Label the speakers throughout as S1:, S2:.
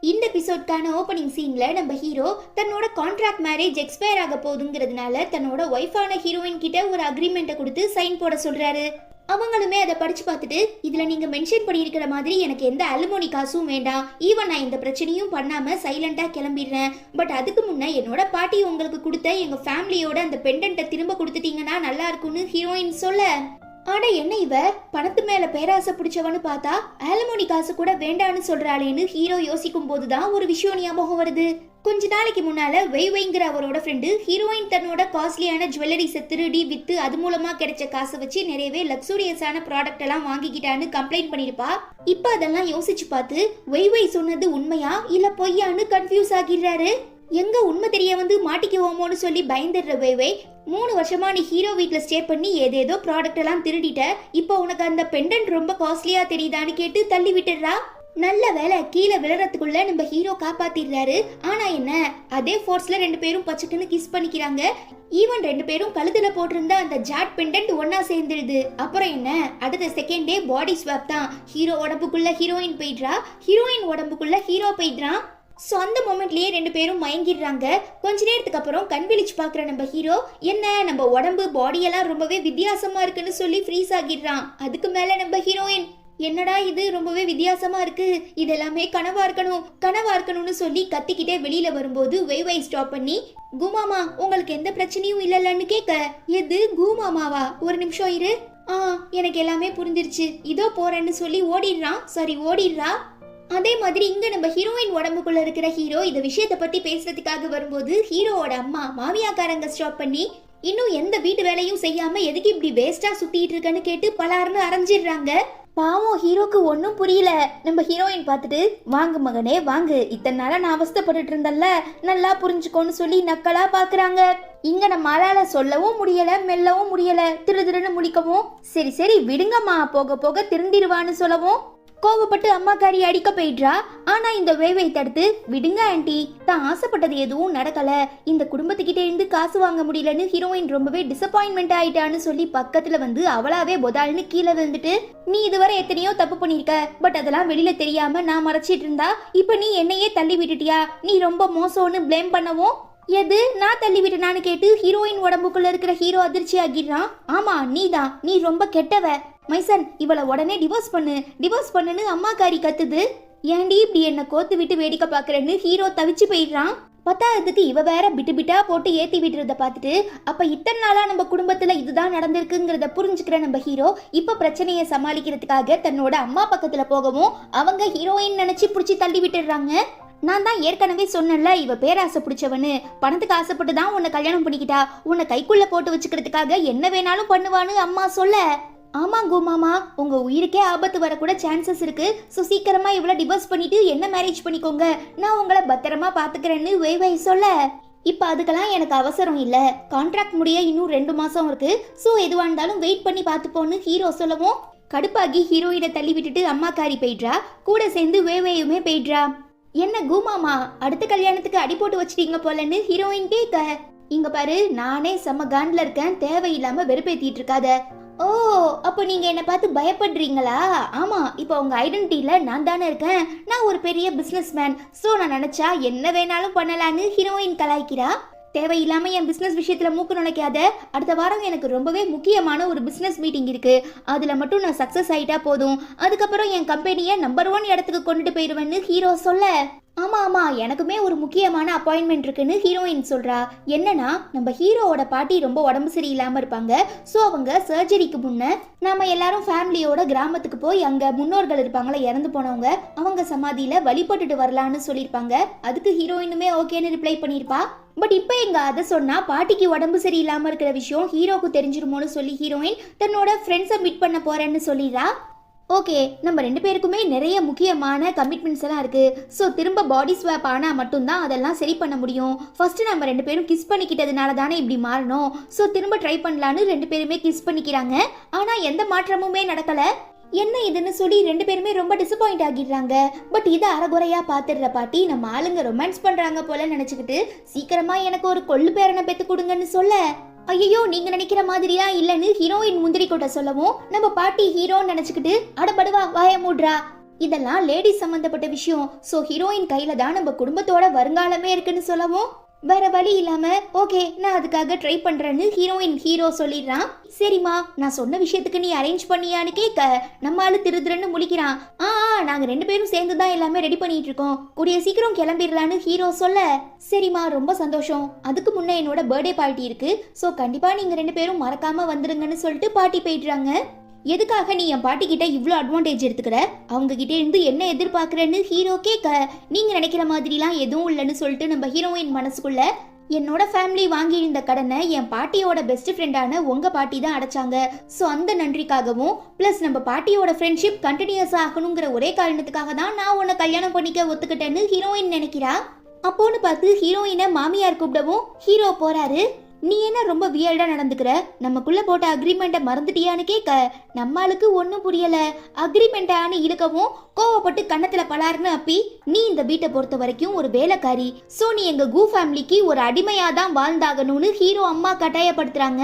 S1: இந்த எபிசோட்கான ஓப்பனிங் சீன்ல நம்ம ஹீரோ தன்னோட கான்ட்ராக்ட் மேரேஜ் எக்ஸ்பயர் ஆக போகுதுங்கிறதுனால தன்னோட ஒய்ஃபான ஹீரோயின் கிட்ட ஒரு அக்ரிமெண்ட்டை கொடுத்து சைன் போட சொல்றாரு. அவங்களுமே அதை படிச்சு பார்த்துட்டு இதுல நீங்க மென்ஷன் பண்ணியிருக்கிற மாதிரி எனக்கு எந்த அலுமோனி காசும் வேண்டாம், ஈவன் நான் இந்த பிரச்சனையும் பண்ணாம சைலண்டா கிளம்பிடுறேன். பட் அதுக்கு முன்ன என்னோட பாட்டி உங்களுக்கு கொடுத்த எங்க ஃபேமிலியோட அந்த பெண்டன்ட்டை திரும்ப கொடுத்துட்டீங்கன்னா நல்லா இருக்கும்னு ஹீரோயின் சொல்ல, ஆனா என்ன இவ பணத்து மேல பேராசை பிடிச்சவனு பார்த்தா ஆலுமோனி காசு கூட வேண்டான்னு சொல்றாளேன்னு ஹீரோ யோசிக்கும் போதுதான் ஒரு விஷயம் ஞாபகம் வருது. கொஞ்ச நாளைக்கு முன்னால வெய்ங்கிற அவரோட ஃப்ரெண்டு ஹீரோயின் தன்னோட காஸ்ட்லியான ஜுவல்லரிஸை திருடி வித்து அது மூலமா கிடைச்ச காசை வச்சு நிறையவே லக்ஸூரியஸான ப்ராடக்ட் எல்லாம் வாங்கிக்கிட்டான்னு கம்ப்ளைண்ட் பண்ணிருப்பா. இப்ப அதெல்லாம் யோசிச்சு பார்த்து வெய் சொன்னது உண்மையா இல்ல பொய்யான்னு கன்ஃபியூஸ் ஆகிடுறாரு. எங்க உண்மை தெரிய வந்து மாட்டிக்குவோமோன்னு சொல்லி பயந்துடுற வெய் 3 வருஷமா நீ ஹீரோ வீட்ல ஸ்டே பண்ணி ஏதேதோ ப்ராடக்ட் எல்லாம் திருடிட்ட, இப்போ உனக்கு அந்த பெண்டன்ட் ரொம்ப காஸ்ட்லியா தெரியுதான்னு கேட்டு தள்ளி விட்டுடுறா. நல்ல வேலை கீழே விழுறதுக்குள்ள நம்ம ஹீரோ காப்பாத்திடுறாரு. ஆனா என்ன, அதே ஃபோர்ஸ்ல 2 பேரும் பச்சைக்குன்னு கிஸ் பண்ணிக்கிறாங்க. ஈவன் 2 பேரும் கழுத்துல போட்டிருந்த அந்த ஜாட் பெண்டன்ட் ஒன்னா சேர்ந்துடுது. அப்புறம் என்ன, அடுத்த செகண்டே பாடி ஸ்வாப் தான். ஹீரோ உடம்புக்குள்ள ஹீரோயின் போயிடுறா, ஹீரோயின் உடம்புக்குள்ள ஹீரோ போயிடுறான். ஸோ அந்த மொமெண்ட்லயே 2 பேரும் மயங்கிடுறாங்க. கொஞ்ச நேரத்துக்கு அப்புறம் கண் விழிச்சு பார்க்குற நம்ம ஹீரோ என்ன நம்ம உடம்பு பாடியெல்லாம் ரொம்பவே வித்தியாசமா இருக்குன்னு சொல்லி ஃப்ரீஸ் ஆகிடுறான். அதுக்கு மேல நம்ம ஹீரோயின் என்னடா இது ரொம்பவே வித்தியாசமா இருக்கு, இது எல்லாமே கனவா இருக்கணும்னு சொல்லி கத்திக்கிட்டே வெளியில வரும்போது வெய் ஸ்டாப் பண்ணி, கூமாமா உங்களுக்கு எந்த பிரச்சனையும் இல்லைன்னு கேட்க, எது கூமாமாவா, ஒரு நிமிஷம் இரு, எனக்கு எல்லாமே புரிஞ்சிருச்சு, இதோ போறேன்னு சொல்லி ஓடிடுறா. அதே மாதிரி இங்க நம்ம ஹீரோயின் உடம்புக்குள்ள இருக்கிற ஹீரோ இந்த விஷயத்தை பத்தி பேசுறதுக்காக வரும்போது ஹீரோவோட அம்மா மாமியாக்காரங்க ஸ்டாப் பண்ணி, இன்னும் எந்த வீட்டு வேலையும் செய்யாம எதுக்கு இப்படி வேஸ்டா சுத்திட்டு இருக்கன்னு கேட்டு பலாருன்னு அரைஞ்சிடுறாங்க. பாவம் ஹீரோக்கு ஒன்னும் புரியல. நம்ம ஹீரோயின் பார்த்துட்டு, வாங்க மகனே வாங்கு, இத்தனை நாளா நான் அவஸ்தப்பட்டுட்டு இருந்தல்ல, நல்லா புரிஞ்சுக்கோன்னு சொல்லி நக்கலா பாக்குறாங்க. இங்க நம்மளால சொல்லவும் முடியல மெல்லவும் முடியல, திருன்னு முழிக்கவும், சரி விடுங்கம்மா போக போக திருந்திருவான்னு சொல்லவும் கோவப்பட்டு அம்மாக்காரி அடிக்க போயிடுறா. ஆனா இந்த வேவை தடுத்து, விடுங்க ஆண்டி, தான் ஆசைப்பட்டது எதுவும் நடக்கல, இந்த குடும்பத்துக்கிட்ட இருந்து காசு வாங்க முடியலன்னு ஹீரோயின் ரொம்பவே டிசப்பாயின்மெண்ட் ஆயிட்டான்னு சொல்லி பக்கத்துல வந்து அவளாவே பொதால்னு கீழே விழுந்துட்டு, நீ இதுவரை எத்தனையோ தப்பு பண்ணிருக்க, பட் அதெல்லாம் வெளியில தெரியாம நான் மறைச்சிட்டு இருந்தா இப்ப நீ என்னையே தள்ளி விட்டுட்டியா, நீ ரொம்ப மோசம்னு பிளேம் பண்ணவும், எது நான் தள்ளி விட்டனான்னு கேட்டு ஹீரோயின் உடம்புக்குள்ள இருக்கிற ஹீரோ அதிர்ச்சி ஆகிடுறான். ஆமா நீதான், நீ ரொம்ப கெட்டவ மைசன், இவளை உடனே டிவோர்ஸ் பண்ணுன்னு அம்மாக்காரி கத்துது. ஏண்டி இப்படி என்ன கோத்து விட்டு வேடிக்கை பாக்குறேன்னு ஹீரோ தவிச்சு போயிடுறான். பத்தாததுக்கு இவ வேற பிட்டா போட்டு ஏத்தி விடுறத பார்த்துட்டு, அப்ப இத்தனை நாளா நம்ம குடும்பத்துல இதுதான் நடந்திருக்குங்கிறத புரிஞ்சுக்கிற நம்ம ஹீரோ இப்ப பிரச்சனையை சமாளிக்கிறதுக்காக தன்னோட அம்மா பக்கத்துல போகவும் அவங்க ஹீரோயின் நினைச்சு புடிச்சு தள்ளி விட்டுடுறாங்க. நான் தான் ஏற்கனவே சொன்னேன்ல, இவ பேராசை பிடிச்சவனு, பணத்துக்கு ஆசைப்பட்டு தான் உன்னை கல்யாணம் பண்ணிக்கிட்டா, உன்னை கைக்குள்ள போட்டு வச்சுக்கிறதுக்காக என்ன வேணாலும் பண்ணுவான்னு அம்மா சொல்ல, ஆமா கோமாமா உங்க உயிருக்கே ஆபத்து வரக்கூட சான்சஸ் இருக்கு, ஸோ சீக்கிரமா இவ்வளோ டிவோர்ஸ் பண்ணிட்டு என்ன மேரேஜ் பண்ணிக்கோங்க, நான் உங்களை பத்திரமா பாத்துக்கிறேன்னு வை சொல்ல, இப்ப அதுக்கெல்லாம் எனக்கு அவசரம் இல்ல, கான்ட்ராக்ட் முடிய இன்னும் 2 மாசம் இருக்கு, ஸோ எதுவா இருந்தாலும் வெயிட் பண்ணி பார்த்துப்போன்னு ஹீரோ சொல்லவும், கடுப்பாகி ஹீரோயினை தள்ளி விட்டுட்டு அம்மாக்காரி போயிடுறா. கூட சேர்ந்து வேவையுமே போயிடுறா. என்ன கூமாமா அடுத்த கல்யாணத்துக்கு அடி போட்டு வச்சிட்டீங்க போலன்னு ஹீரோயின் கேட்க, இங்க பாரு நானே செம்ம காண்ட்ல இருக்கேன், தேவையில்லாம வெறுப்பேத்திட்டு இருக்காத. ஓ அப்போ நீங்க என்ன பார்த்து பயப்படுறீங்களா? ஆமா, இப்போ உங்க ஐடென்டிட்டியில நான் தானே இருக்கேன், நான் ஒரு பெரிய பிசினஸ் மேன், ஸோ நான் நினைச்சா என்ன வேணாலும் பண்ணலான்னு ஹீரோயின் கலாய்க்கிறா. தேவையில்லாம என் பிசினஸ் விஷயத்துல மூக்கு நுழைக்காத, அடுத்த வாரம் எனக்கு ரொம்பவே முக்கியமான ஒரு பிசினஸ் மீட்டிங் இருக்கு, அதுல மட்டும் நான் சக்சஸ் ஆயிட்டா போதும், அதுக்கப்புறம் என் கம்பெனியை நம்பர் 1 இடத்துக்கு கொண்டுட்டு போயிடுவேன்னு ஹீரோ சொல்ல, ஆமா எனக்குமே ஒரு முக்கியமான அப்பாயின்மெண்ட் இருக்குன்னு ஹீரோயின் சொல்றா. என்னன்னா நம்ம ஹீரோவோட பாட்டி ரொம்ப உடம்பு சரியில்லாம இருப்பாங்க, ஸோ அவங்க சர்ஜரிக்கு முன்ன நாம எல்லாரும் ஃபேமிலியோட கிராமத்துக்கு போய் அங்க முன்னோர்கள் இருப்பாங்களா இறந்து போனவங்க, அவங்க சமாதியில வழிபட்டுட்டு வரலான்னு சொல்லியிருப்பாங்க. அதுக்கு ஹீரோயினுமே ஓகேன்னு ரிப்ளை பண்ணியிருப்பா. பட் இப்போ எங்க அதை சொன்னா பாட்டிக்கு உடம்பு சரியில்லாம இருக்கிற விஷயம் ஹீரோக்கு தெரிஞ்சிருமோன்னு சொல்லி ஹீரோயின் தன்னோட ஃப்ரெண்ட்ஸை மீட் பண்ண போறேன்னு சொல்லிடுறா. ஓகே, நம்ம 2 பேருக்குமே நிறைய முக்கியமான கமிட்மெண்ட்ஸ் எல்லாம் இருக்கு, ஸோ திரும்ப பாடி ஸ்வாப் ஆனால் மட்டும்தான் அதெல்லாம் சரி பண்ண முடியும். ஃபர்ஸ்ட் நம்ம 2 பேரும் கிஸ் பண்ணிக்கிட்டதுனால தானே இப்படி மாறணும், ஸோ திரும்ப ட்ரை பண்ணலான்னு 2 பேருமே கிஸ் பண்ணிக்கிறாங்க. ஆனால் எந்த மாற்றமுமே நடக்கல. என்ன இதுன்னு சொல்லி 2 பேருமே ரொம்ப டிசப்பாயிண்ட் ஆகிடுறாங்க. பட் இதை அறகுறையா பாத்துடுற பாட்டி நம்ம ஆளுங்க ரொமான்ஸ் பண்றாங்க போல நினைச்சுக்கிட்டு, சீக்கிரமா எனக்கு ஒரு கொள்ளு பேரனை பெத்து கொடுங்கன்னு சொல்ல, ஐயோ நீங்க நினைக்கிற மாதிரியா இல்லன்னு ஹீரோயின் முந்திரி கொட்ட சொல்லவும், நம்ம பாட்டி ஹீரோன்னு நினைச்சுக்கிட்டு, அடபடுவா வாய மூடுறா, இதெல்லாம் லேடிஸ் சம்பந்தப்பட்ட விஷயம். சோ ஹீரோயின் கையில தான் நம்ம குடும்பத்தோட வருங்காலமே இருக்குன்னு சொல்லவும் வேற வழி இல்லாம ஓகே நான் அதுக்காக ட்ரை பண்றேன்னு ஹீரோ சொல்லிடுறான். சரிம்மா நான் சொன்ன விஷயத்துக்கு நீ அரேஞ்ச் பண்ணியான்னு கேட்க நம்ம ஆளு திருதுறன்னு முழிக்கிறான். நாங்க 2 பேரும் சேர்ந்து தான் எல்லாமே ரெடி பண்ணிட்டு இருக்கோம், கூடிய சீக்கிரம் கிளம்பிடலான்னு ஹீரோ சொல்ல சரிம்மா ரொம்ப சந்தோஷம், அதுக்கு முன்ன என்னோட பர்த்டே பார்ட்டி இருக்கு, ஸோ கண்டிப்பா நீங்க 2 பேரும் மறக்காம வந்துருங்கன்னு சொல்லிட்டு பார்ட்டி போயிடுறாங்க. எதுக்காக நீ என் பாட்டி கிட்ட இவ்வளோ அட்வான்டேஜ் எடுத்துக்கிற, அவங்க கிட்ட இருந்து என்ன எதிர்பார்க்கறன்னு ஹீரோ கேட்க நீங்க நினைக்கிற மாதிரிலாம் எதுவும் இல்லைன்னு சொல்லிட்டு நம்ம ஹீரோயின் மனசுக்குள்ள என்னோட ஃபேமிலி வாங்கியிருந்த கடனை என் பாட்டியோட பெஸ்ட் ஃப்ரெண்டான உங்க பாட்டி தான் அடைச்சாங்க, ஸோ அந்த நன்றிக்காகவும் பிளஸ் நம்ம பாட்டியோட ஃப்ரெண்ட்ஷிப் கண்டினியூஸ் ஆகணுங்கிற ஒரே காரணத்துக்காக தான் நான் உன்னை கல்யாணம் பண்ணிக்க ஒத்துக்கிட்டேன்னு ஹீரோயின் நினைக்கிறா. அப்போன்னு பார்த்து ஹீரோயினை மாமியார் கூப்பிடவும் ஹீரோ போறாரு. நீ என்ன ரொம்ப வியர்டா நடந்துக்கிற, நமக்குள்ள போட்ட அக்ரிமெண்ட்டை மறந்துட்டியான்னு கேட்க நம்மளுக்கு ஒன்றும் புரியல. அக்ரிமெண்ட்டான்னு இழுக்கவும் கோவப்பட்டு கன்னத்துல பலாருன்னு அப்பி நீ இந்த வீட்டை பொறுத்த வரைக்கும் ஒரு வேலைக்காரி, சோ நீ எங்க கூ ஃபேமிலிக்கு ஒரு அடிமையா தான் வாழ்ந்தாகணும்னு ஹீரோ அம்மா கட்டாயப்படுத்துறாங்க.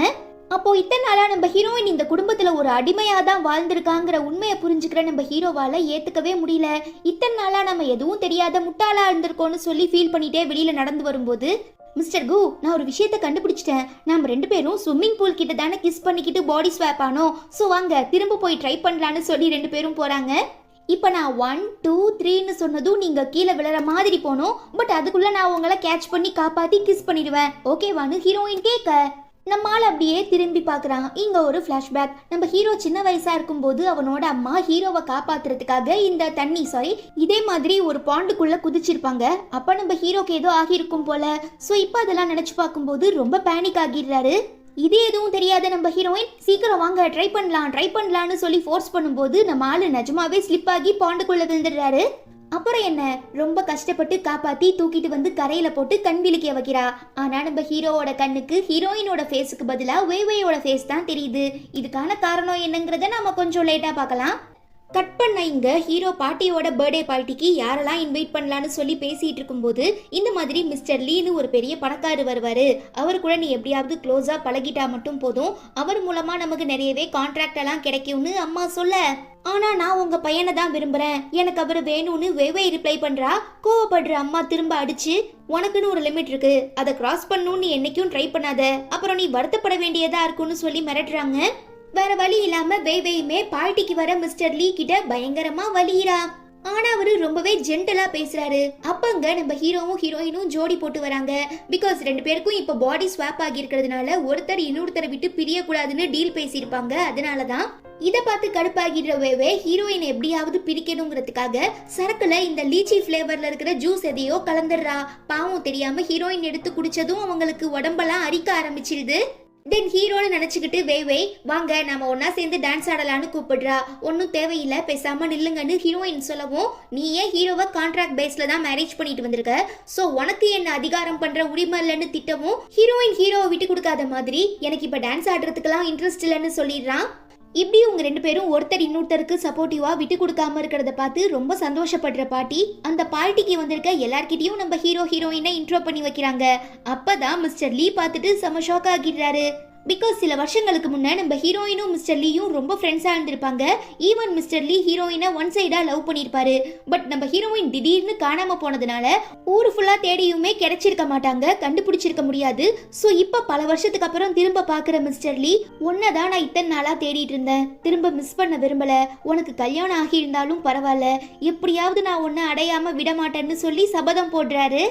S1: அப்போ இத்தனை நாளா நம்ம ஹீரோயின் இந்த குடும்பத்துல ஒரு அடிமையா தான் வாழ்ந்திருக்காங்கிற உண்மையை புரிஞ்சுக்கிற நம்ம ஹீரோவால ஏத்துக்கவே முடியல. இத்தனை நாளா நம்ம எதுவும் தெரியாத முட்டாளா இருந்திருக்கோம்னு சொல்லி ஃபீல் பண்ணிட்டே வெளியில நடந்து வரும்போது மிஸ்டர் கு நான் ஒரு விஷயத்தை கண்டுபிடிச்சிட்டேன், நம்ம 2 பேரும் ஸ்விம்மிங் பூல் கிட்ட தானே கிஸ் பண்ணிக்கிட்டு பாடி ஸ்வாப் ஆனோம், ஸோ வாங்க திரும்ப போய் ட்ரை பண்ணலான்னு சொல்லி 2 பேரும் போறாங்க. இப்போ நான் 1 2 3ன்னு சொன்னதும் நீங்க கீழே விழற மாதிரி போனோம், பட் அதுக்குள்ள நான் உங்களை கேட்ச் பண்ணி காப்பாத்தி கிஸ் பண்ணிடுவேன் ஓகேவான்னு ஹீரோயின் கேட்க நம்மால அப்படியே திரும்பி பார்க்கறான். இங்க ஒரு ஃபிளாஷ்பேக். நம்ம ஹீரோ சின்ன வயசா இருக்கும்போது அவனோட அம்மா ஹீரோவை காப்பாத்துறதுக்காக இந்த இதே மாதிரி ஒரு பாண்டுக்குள்ள குதிச்சிருப்பாங்க. அப்ப நம்ம ஹீரோக்கு ஏதோ ஆகியிருக்கும் போல. சோ இப்ப அதெல்லாம் நினைச்சு பார்க்கும்போது ரொம்ப பேனிக் ஆகிடுறாரு. இது எதுவும் தெரியாத நம்ம ஹீரோயின் சீக்கிரம் வாங்க ட்ரை பண்ணலாம்னு சொல்லி ஃபோர்ஸ் பண்ணும்போது நம்ம ஆளு நிஜமாவே ஸ்லிப் ஆகி பாண்டுக்குள்ள விழுந்துடுறாரு. அப்புறம் என்ன ரொம்ப கஷ்டப்பட்டு காப்பாத்தி தூக்கிட்டு வந்து கரையில போட்டு கண் விழிக்க வைக்கிறா. ஆனா நம்ம ஹீரோவோட கண்ணுக்கு ஹீரோயினோட ஃபேஸுக்கு பதிலா வேவேயோட ஃபேஸ் தான் தெரியுது. இதுக்கான காரணம் என்னங்கறத நாம கொஞ்சம் லேட்டா பார்க்கலாம். கட் பண்ண இங்க ஹீரோ பாட்டியோட பர்த்டே பார்ட்டிக்கு யாரெல்லாம் இன்வைட் பண்ணலான்னு சொல்லி பேசிட்டு இருக்கும்போது இந்த மாதிரி மிஸ்டர் லீன்னு ஒரு பெரிய பணக்காரர் வருவாரு, அவர் கூட நீ எப்படியாவது க்ளோஸா பழகிட்டா மட்டும் போதும், அவர் மூலமா நமக்கு நிறையவே கான்ட்ராக்ட் எல்லாம் கிடைக்கும்னு அம்மா சொல்ல ஆனா நான் உங்க பையனை தான் விரும்புறேன், எனக்கு அவர் வேணும்னு வேவே ரிப்ளை பண்றா. கோவப்படுற அம்மா திரும்ப அடிச்சு உனக்குன்னு ஒரு லிமிட் இருக்கு, அதை கிராஸ் பண்ணணும்னு என்னைக்கும் ட்ரை பண்ணாத, அப்புறம் நீ வருத்தப்பட வேண்டியதா இருக்கும்னு சொல்லி மிரட்டுறாங்க. வேற வழி இல்லாம வேவேயுமே பார்ட்டிக்கு வர மிஸ்டர் லீ கிட்ட பயங்கரமா வலியிறா. ஆனா அவரு ரொம்பவே ஜென்டலா பேசுறாரு. அப்பங்க நம்ம ஹீரோவும் ஹீரோயினும் ஜோடி போட்டு வராங்க. பிகாஸ் 2 பேருக்கும் இப்ப பாடி ஸ்வாப் ஆகி இருக்கிறதுனால ஒருத்தர் இன்னொருத்தரை விட்டு பிரிய கூடாதுன்னு டீல் பேசியிருப்பாங்க. அதனாலதான் இத பார்த்து கடுப்பாகிடுற வேவே ஹீரோயின் எப்படியாவது பிரிக்கணுங்கிறதுக்காக சரக்குல இந்த லீச்சி பிளேவர்ல இருக்கிற ஜூஸ் எதையோ கலந்துடுறா. பாவம் தெரியாம ஹீரோயின் எடுத்து குடிச்சதும் அவங்களுக்கு உடம்பெல்லாம் அரிக்க ஆரம்பிச்சிருது. தென் ஹீரோன்னு நினைச்சுக்கிட்டு வேவே வாங்க நாம ஒன்னா சேர்ந்து டான்ஸ் ஆடலான்னு கூப்பிடுறா. ஒன்னும் தேவையில்லை பேசாம நில்லுங்கன்னு ஹீரோயின் சொல்லவும் நீ ஏன் ஹீரோவை கான்ட்ராக்ட் பேஸ்ல தான் மேரேஜ் பண்ணிட்டு வந்திருக்க, சோ உனக்கு என்ன அதிகாரம் பண்ற உரிமை இல்லைன்னு திட்டவும் ஹீரோயின் ஹீரோவை விட்டு கொடுக்காத மாதிரி எனக்கு இப்ப டான்ஸ் ஆடுறதுக்கெல்லாம் இன்ட்ரெஸ்ட் இல்லைன்னு சொல்லிடுறான். இப்படி உங்க 2 பேரும் ஒருத்தர் இன்னொருத்தருக்கு சப்போர்ட்டிவா விட்டு கொடுக்காம இருக்கிறத பார்த்து ரொம்ப சந்தோஷப்படுற பாட்டி அந்த பார்ட்டிக்கு வந்திருக்க எல்லார்கிட்டயும் நம்ம ஹீரோயினை இன்ட்ரோ பண்ணி வைக்கிறாங்க. அப்பதான் மிஸ்டர் லீ பார்த்துட்டு செம ஷாக் ஆகிடுறாரு. பிகாஸ் சில வருஷங்களுக்கு முன்ன நம்ம ஹீரோயினும் மிஸ்டர் லீயும் ரொம்ப ஃப்ரெண்ட்ஸா இருந்திருப்பாங்க. ஈவன் மிஸ்டர் லீ ஹீரோயினை ஒன் சைடா லவ் பண்ணிருப்பாரு. பட் நம்ம ஹீரோயின் திடீர்னு காணாம போனதுனால ஊரு ஃபுல்லா தேடியுமே கிடைச்சிருக்க மாட்டாங்க, கண்டுபிடிச்சிருக்க முடியாது. சோ இப்ப பல வருஷத்துக்கு அப்புறம் திரும்ப பாக்குற மிஸ்டர் லீ உன்னதான் நான் இத்தனை நாளா தேடிட்டு இருந்தேன், திரும்ப மிஸ் பண்ண விரும்பல, உனக்கு கல்யாணம் ஆகி இருந்தாலும் பரவாயில்ல, எப்படியாவது நான் உன்னை அடையாம விட மாட்டேன்னு சொல்லி சபதம் போடுறாரு.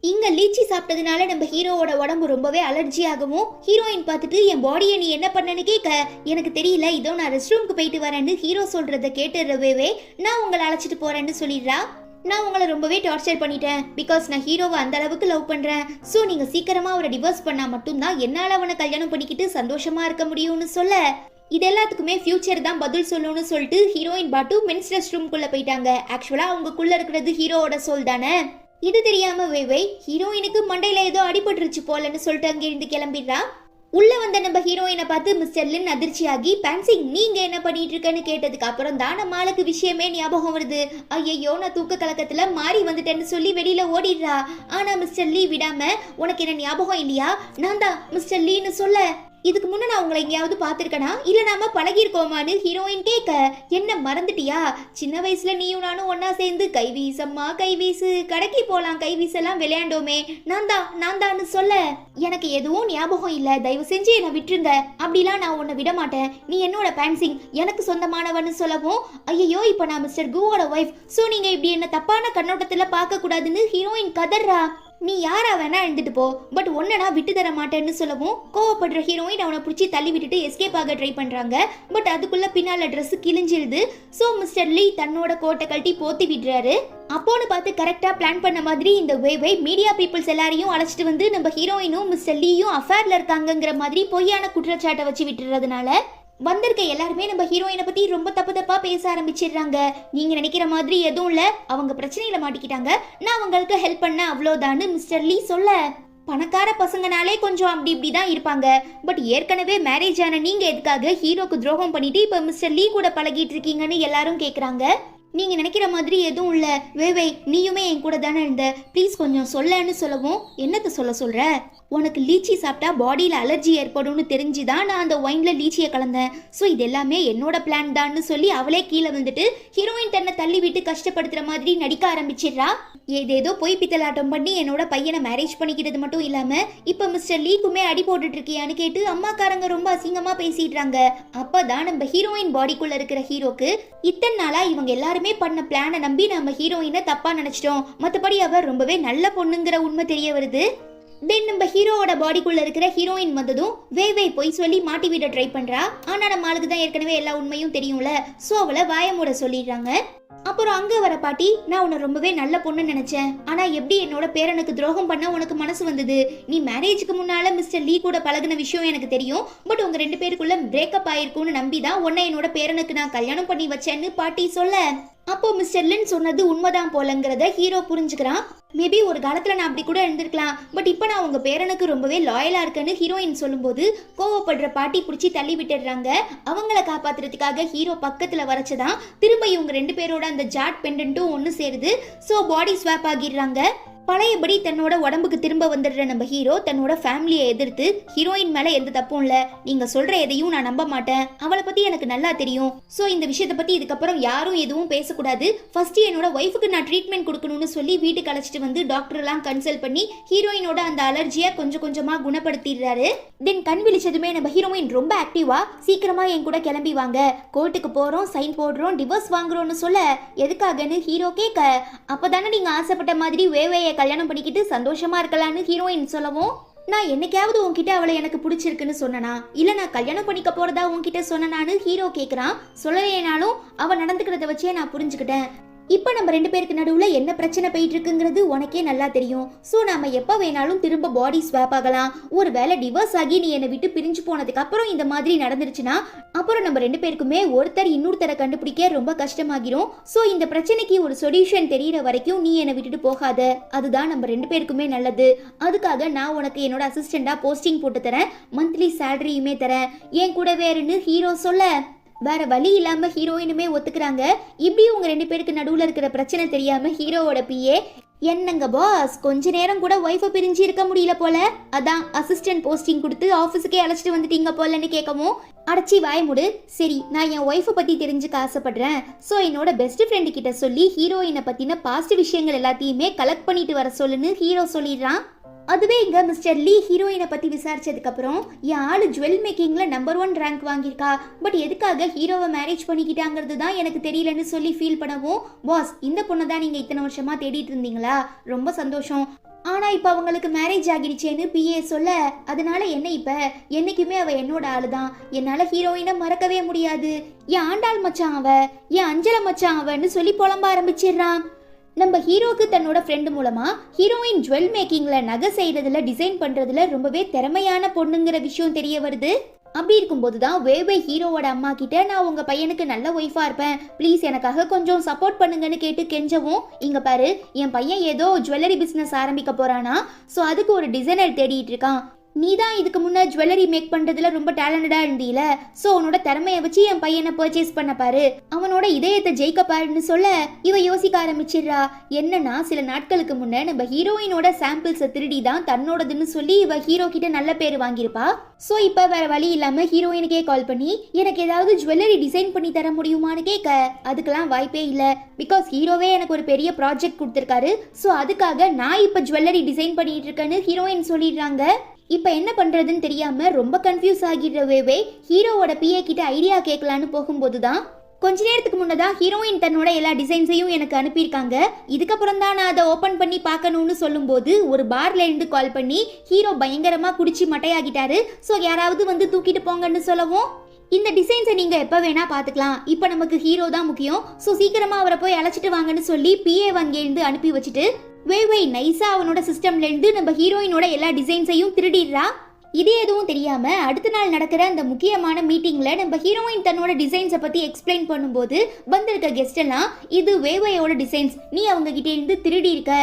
S1: இங்க லீச்சி சாப்பிட்டதுனால நம்ம ஹீரோவோட உடம்பு ரொம்பவே அலர்ஜி ஆகவும் ஹீரோயின் பார்த்துட்டு என் பாடியை நீ என்ன பண்ணன்னு கேட்க எனக்கு தெரியல, இதோ நான் ரெஸ்ட் ரூமுக்கு போயிட்டு வரேன்னு ஹீரோ சொல்றத கேட்டுறவே நான் உங்களை அழைச்சிட்டு போறேன்னு சொல்லிடுறா. நான் உங்களை ரொம்பவே டார்ச்சர் பண்ணிட்டேன் பிகாஸ் நான் ஹீரோவை அந்த அளவுக்கு லவ் பண்றேன். சோ நீங்க சீக்கிரமா அவரை டிவோர்ஸ் பண்ணா மட்டும்தான் என்னால அவனை கல்யாணம் பண்ணிக்கிட்டு சந்தோஷமா இருக்க முடியும்னு சொல்ல இது எல்லாத்துக்குமே ஃபியூச்சர் தான் பதில் சொல்லணும்னு சொல்லிட்டு ஹீரோயின் பாட்டு மென்ஸ் ரெஸ்ட் ரூம்குள்ள போயிட்டாங்க. ஆக்சுவலா அவங்களுக்குள்ள இருக்கிறது ஹீரோவோட சோல் தானே. இது தெரியாம வேவை ஹீரோயினுக்கு மண்டையில ஏதோ அடிபட்டுருச்சு போலன்னு சொல்லிட்டு அங்கிருந்து கிளம்பிடுறா. உள்ள வந்த நம்ம ஹீரோயினை பார்த்து மிஸ்டர் லின் அதிர்ச்சியாகி பான்சிங் நீங்க என்ன பண்ணிட்டு இருக்கன்னு கேட்டதுக்கு அப்புறம் தான் நம்ம ஆளுக்கு விஷயமே ஞாபகம் வருது. ஐயோ நான் தூக்க கலக்கத்துல மாறி வந்துட்டேன்னு சொல்லி வெளியில ஓடிடுறா. ஆனா மிஸ்டர் லீ விடாம உனக்கு என்ன ஞாபகம் இல்லையா, நான் தான் மிஸ்டர் லீன்னு சொல்ல இதுக்கு முன்ன நான் உங்களை எங்கேயாவது பார்த்துருக்கனா இல்ல நாம பழகிருக்கோமான்னு ஹீரோயின் கேட்க, என்ன மறந்துட்டியா, சின்ன வயசுல நீயும் நானும் ஒன்னா சேர்ந்து கைவீசம்மா கைவீசு, கடைக்கு போலாம் கைவீசெல்லாம் விளையாண்டோமே, நான் தான்னு சொல்ல, எனக்கு எதுவும் ஞாபகம் இல்ல, தயவு செஞ்சு என்னை விட்டுருங்க, அப்படிலாம் நான் உன்னை விட மாட்டேன், நீ என்னோட பேன்சிங் எனக்கு சொந்தமானவன்னு சொல்லவும், ஐயோ இப்ப நான் மிஸ்டர் குவோட ஒய்ஃப், சோ நீங்க இப்படி என்ன தப்பான கண்ணோட்டத்துல பார்க்க கூடாதுன்னு ஹீரோயின் கதறா. நீ யாரா வேணா எழுந்துட்டு போ, பட் ஒன்ன நான் விட்டு தர மாட்டேன்னு சொல்லவும் கோவப்படுற ஹீரோயின் அவனை பிடிச்சி தள்ளி விட்டுட்டு எஸ்கேப் ஆக ட்ரை பண்றாங்க. பட் அதுக்குள்ள பின்னால ட்ரெஸ் கிழிஞ்சிருது. சோ மிஸ்டர் லீ தன்னோட கோட்டை கழட்டி போத்தி விடுறாரு. அப்போன்னு பார்த்து கரெக்டா பிளான் பண்ண மாதிரி இந்த வேவை மீடியா பீப்புள்ஸ் எல்லாரையும் அழைச்சிட்டு வந்து நம்ம ஹீரோயினும் மிஸ்டர் லீயும் அஃபேர்ல இருக்காங்கங்கிற மாதிரி பொய்யான குற்றச்சாட்டை வச்சு விட்டுறதுனால வந்திருக்க எல்லாருமே நம்ம ஹீரோயினை பத்தி ரொம்ப தப்பா பேச ஆரம்பிச்சிடுறாங்க. நீங்க நினைக்கிற மாதிரி எதுவும் இல்ல, அவங்க பிரச்சனையில மாட்டிக்கிட்டாங்க, நான் அவங்களுக்கு ஹெல்ப் பண்ண அவ்வளோதான்னு மிஸ்டர் லீ சொல்ல, பணக்கார பசங்கனாலே கொஞ்சம் அப்படி இப்படி தான் இருப்பாங்க, பட் ஏற்கனவே மேரேஜ் ஆன நீங்க எதுக்காக ஹீரோக்கு துரோகம் பண்ணிட்டு இப்ப மிஸ்டர் லீ கூட பழகிட்டு இருக்கீங்கன்னு எல்லாரும் கேக்குறாங்க. நீங்க நினைக்கிற மாதிரி எதுவும் இல்ல வேவை, நீயுமே என் கூட தானே இருந்த, ப்ளீஸ் கொஞ்சம் சொல்லன்னு சொல்லவும், என்னத்த சொல்ற, உனக்கு லீச்சி சாப்பிட்டா பாடியில் அலர்ஜி ஏற்படும்னு தெரிஞ்சுதான் நான் அந்த ஒயின்ல லீச்சியை கலந்தேன், ஸோ இது எல்லாமே என்னோட பிளான் தான்னு சொல்லி அவளே கீழே வந்துட்டு ஹீரோயின் தன்னை தள்ளி விட்டு கஷ்டப்படுத்துற மாதிரி நடிக்க ஆரம்பிச்சிடுறா. ஏதேதோ பொய் பித்தலாட்டம் பண்ணி என்னோட பையனை மேரேஜ் பண்ணிக்கிறது மட்டும் இல்லாம இப்ப மிஸ்டர் லீக்குமே அடி போட்டுட்டு இருக்கியான்னு கேட்டு அம்மாக்காரங்க ரொம்ப அசிங்கமா பேசிடுறாங்க. அப்பதான் நம்ம ஹீரோயின் பாடிக்குள்ள இருக்கிற ஹீரோக்கு இத்தனை நாளா இவங்க எல்லாருமே பண்ண பிளானை நம்பி நம்ம ஹீரோயினை தப்பா நினைச்சிட்டோம், மற்றபடி அவர் ரொம்பவே நல்ல பொண்ணுங்கிற உண்மை தெரிய வருது. தென் நம்ம ஹீரோவோட பாடிக்குள்ள இருக்கிற ஹீரோயின் வந்ததும் வேவை போய் சொல்லி மாட்டி விட ட்ரை பண்றா. ஆனா நம்ம ஆளுக்கு தான் ஏற்கனவே எல்லா உண்மையும் தெரியும்ல, சோ அவளை வாயமூட சொல்லிடுறாங்க. அப்புறம் அங்க வர பாட்டி, நான் உன்னை ரொம்பவே நல்ல பொண்ணு நினைச்சேன், ஆனா எப்படி என்னோட பேரனுக்கு துரோகம் பண்ண உனக்கு மனசு வந்தது, நீ மேரேஜுக்கு முன்னால மிஸ்டர் லீ கூட பழகுன விஷயம் எனக்கு தெரியும், பட் உங்க 2 பேருக்குள்ள பிரேக்கப் ஆயிருக்கும்னு நம்பிதான் உன்னை என்னோட பேரனுக்கு நான் கல்யாணம் பண்ணி வச்சேன்னு பாட்டி சொல்ல, அப்போ மிஸ்டர் லின் சொன்னது உண்மைதான் போலங்கிறத ஹீரோ புரிஞ்சுக்கிறான். மேபி ஒரு காலத்துல நான் அப்படி கூட இருந்திருக்கலாம், பட் இப்போ நான் உங்க பேரனுக்கு ரொம்பவே லாயலா இருக்கேன்னு ஹீரோயின் சொல்லும்போது கோவப்படுற பாட்டி பிடிச்சி தள்ளி விட்டுடுறாங்க. அவங்கள காப்பாத்துறதுக்காக ஹீரோ பக்கத்துல வரச்சதான் திரும்ப இவங்க 2 பேரோட அந்த ஜாட் பெண்டன்ட்டும் ஒன்று சேருது. ஸோ பாடி ஸ்வாப் ஆகிடுறாங்க. பழையபடி தன்னோட உடம்புக்கு திரும்ப வந்துடுற நம்ம ஹீரோ தன்னோட ஃபேமிலியை எதிர்த்து, ஹீரோயின் மேல எந்த தப்பும் இல்ல, நீங்க சொல்ற எதையும் நான் நம்ப மாட்டேன், அவளை பத்தி எனக்கு நல்லா தெரியும், சோ இந்த விஷயத்தை பத்தி இதுக்கப்புறம் யாரும் எதுவும் பேசக்கூடாது, ஃபர்ஸ்ட் என்னோட ஒய்ஃபுக்கு நான் ட்ரீட்மெண்ட் கொடுக்கணும்னு சொல்லி வீட்டுக்கு அழைச்சிட்டு வந்து டாக்டர் எல்லாம் கன்சல்ட் பண்ணி ஹீரோயினோட அந்த அலர்ஜியை கொஞ்சம் கொஞ்சமா குணப்படுத்திடுறாரு. தென் கண் விழிச்சதுமே நம்ம ஹீரோயின் ரொம்ப ஆக்டிவா, சீக்கிரமா என் கூட கிளம்பி வாங்க, கோர்ட்டுக்கு போறோம், சைன் போடுறோம், டிவோர்ஸ் வாங்குறோம்னு சொல்ல, எதுக்காகன்னு ஹீரோ கேட்க, அப்பதானே நீங்க ஆசைப்பட்ட மாதிரி வேவையை கல்யாணம் பண்ணிக்கிட்டு சந்தோஷமா இருக்கலான்னு ஹீரோயின் சொல்லவும், நான் என்னைக்காவது உன்கிட்ட அவளை எனக்கு பிடிச்சிருக்குன்னு சொன்னனா, இல்ல நான் கல்யாணம் பண்ணிக்க போறதா உன்கிட்ட சொன்னனான்னு ஹீரோ கேக்குறான். சொல்லலைனாலும் அவ நடந்துக்கிறத வச்சே நான் புரிஞ்சுக்கிட்டேன். இப்போ நம்ம 2 பேருக்கு நடுவில் என்ன பிரச்சனை போயிட்டு இருக்குங்கிறது உனக்கே நல்லா தெரியும். ஸோ நாம எப்போ வேணாலும் திரும்ப பாடி ஸ்வாப் ஆகலாம். ஒரு வேளை டிவோர்ஸ் ஆகி நீ என்னை விட்டு பிரிஞ்சு போனதுக்கு அப்புறம் இந்த மாதிரி நடந்துருச்சுன்னா அப்புறம் நம்ம 2 பேருக்குமே ஒருத்தர் இன்னொருத்தரை கண்டுபிடிக்க ரொம்ப கஷ்டமாகிரும். ஸோ இந்த பிரச்சனைக்கு ஒரு சொல்யூஷன் தெரியற வரைக்கும் நீ என்னை விட்டுட்டு போகாத, அதுதான் நம்ம 2 பேருக்குமே நல்லது. அதுக்காக நான் உனக்கு என்னோட அசிஸ்டண்டா போஸ்டிங் போட்டு தரேன், மந்த்லி சேலரியுமே தரேன், என் கூட வேறுன்னு ஹீரோ சொல்ல, வேற வழி இல்லாம ஹீரோயினுமே ஒத்துக்கிறாங்க. இப்படி உங்க 2 பேருக்கு நடுவுல இருக்கிற பிரச்சனை தெரியாம ஹீரோவோட பிஏ, என்னங்க பாஸ் கொஞ்ச நேரம் கூட ஒய்ஃபை பிரிஞ்சு இருக்க முடியல போல, அதான் அசிஸ்டன்ட் போஸ்டிங் கொடுத்து ஆஃபீஸுக்கே அழைச்சிட்டு வந்துட்டீங்க போலன்னு கேட்கவும், அடைச்சி வாய முடு, சரி நான் என் ஒய்ஃபை பத்தி தெரிஞ்சுக்க ஆசைப்படுறேன், ஸோ என்னோட பெஸ்ட் ஃப்ரெண்டு கிட்ட சொல்லி ஹீரோயினை பத்தின பாசிட்டிவ் விஷயங்கள் எல்லாத்தையுமே கலெக்ட் பண்ணிட்டு வர சொல்லுன்னு ஹீரோ சொல்லிடுறான். அதுவே இங்க மிஸ்டர் லீ ஹீரோயினை பத்தி விசாரிச்சதுக்கு அப்புறம், என் ஆளு ஜுவல் மேக்கிங்ல நம்பர் 1 ரேங்க் வாங்கியிருக்கா, பட் எதுக்காக ஹீரோவை மேரேஜ் பண்ணிக்கிட்டாங்கிறது தான் எனக்கு தெரியலன்னு சொல்லி ஃபீல் பண்ணவும், பாஸ் இந்த பொண்ணை தான் நீங்க இத்தனை வருஷமா தேடிட்டு இருந்தீங்களா, ரொம்ப சந்தோஷம், ஆனா இப்ப அவங்களுக்கு மேரேஜ் ஆகிடுச்சேன்னு பிஏ சொல்ல, அதனால என்ன இப்ப என்னைக்குமே அவ என்னோட ஆளுதான், என்னால ஹீரோயினை மறக்கவே முடியாது, என் ஆண்டாள் மச்சான் அவ, என் அஞ்சல மச்சான் அவன்னு சொல்லி புலம்ப ஆரம்பிச்சிடுறான். நம்ம ஹீரோக்கு தன்னோட ஃப்ரெண்டு மூலமா ஹீரோயின் ஜுவல் மேக்கிங்ல நகை செய்யறதுல டிசைன் பண்றதுல ரொம்பவே திறமையான பொண்ணுங்கிற விஷயம் தெரிய வருது. அப்படி இருக்கும்போது தான் வேவை ஹீரோவோட அம்மா கிட்ட, நான் உங்க பையனுக்கு நல்ல ஒய்ஃபா இருப்பேன், ப்ளீஸ் எனக்காக கொஞ்சம் சப்போர்ட் பண்ணுங்கன்னு கேட்டு கெஞ்சவும், இங்க பாரு என் பையன் ஏதோ ஜுவல்லரி பிசினஸ் ஆரம்பிக்க போறானா, ஸோ அதுக்கு ஒரு டிசைனர் தேடிட்டு இருக்கான், நீ தான் இதுக்கு முன்ன ஜுவல்லரி மேக் பண்றதுல ரொம்ப டேலண்டடா இருந்தீல, சோ உன்னோட திறமையை வச்சு என் பையனை பர்ச்சேஸ் பண்ண பாரு, அவனோட இதயத்தை ஜெயிக்க பாருன்னு சொல்ல இவ யோசிக்க ஆரம்பிச்சிடுறா. என்னன்னா சில நாட்களுக்கு முன்ன நம்ம ஹீரோயினோட சாம்பிள்ஸை திருடி தான் தன்னோடதுன்னு சொல்லி இவ ஹீரோ கிட்ட நல்ல பேர் வாங்கியிருப்பா. சோ இப்ப வேற வழி இல்லாம ஹீரோயினுக்கே கால் பண்ணி எனக்கு ஏதாவது ஜுவல்லரி டிசைன் பண்ணி தர முடியுமான்னு கேட்க அதுக்கெல்லாம் வாய்ப்பே இல்ல, பிகாஸ் ஹீரோவே எனக்கு ஒரு பெரிய ப்ராஜெக்ட் கொடுத்திருக்காரு, சோ அதுக்காக நான் இப்ப ஜுவல்லரி டிசைன் பண்ணிட்டு இருக்கேன்னு ஹீரோயின் சொல்லிடுறாங்க. இப்ப என்ன பண்றதுன்னு தெரியாம ரொம்ப கன்ஃபியூஸ் ஆகிடுற வேவே ஹீரோவோட பிஏ கிட்ட ஐடியா கேட்கலான்னு போகும்போதுதான் கொஞ்ச நேரத்துக்கு முன்னதான் ஹீரோயின் தன்னோட எல்லா டிசைன்ஸையும் எனக்கு அனுப்பியிருக்காங்க, இதுக்கப்புறம் தான் நான் அதை ஓபன் பண்ணி பார்க்கணும்னு சொல்லும்போது ஒரு பார்ல இருந்து கால் பண்ணி ஹீரோ பயங்கரமா குடிச்சு மட்டையாகிட்டாரு, ஸோ யாராவது வந்து தூக்கிட்டு போங்கன்னு சொல்லவும் இந்த டிசைன்ஸை நீங்க எப்ப வேணா பாத்துக்கலாம், இப்ப நமக்கு ஹீரோ தான் முக்கியம், ஸோ சீக்கிரமா அவரை போய் அழைச்சிட்டு வாங்கன்னு சொல்லி பிஏ இருந்து அனுப்பி வச்சுட்டு வேவை நைஸா அவனோட சிஸ்டம்ல இருந்து நம்ம ஹீரோயினோட எல்லா டிசைன்ஸையும் திருடிடுறா. இது எதுவும் தெரியாம அடுத்த நாள் நடக்கிற அந்த முக்கியமான மீட்டிங்ல நம்ம ஹீரோயின் தன்னோட டிசைன்ஸை பத்தி எக்ஸ்பிளைன் பண்ணும்போது வந்திருக்க கெஸ்ட் எல்லாம் இது வேவையோட டிசைன்ஸ், நீ அவங்க கிட்ட இருந்து திருடி இருக்க,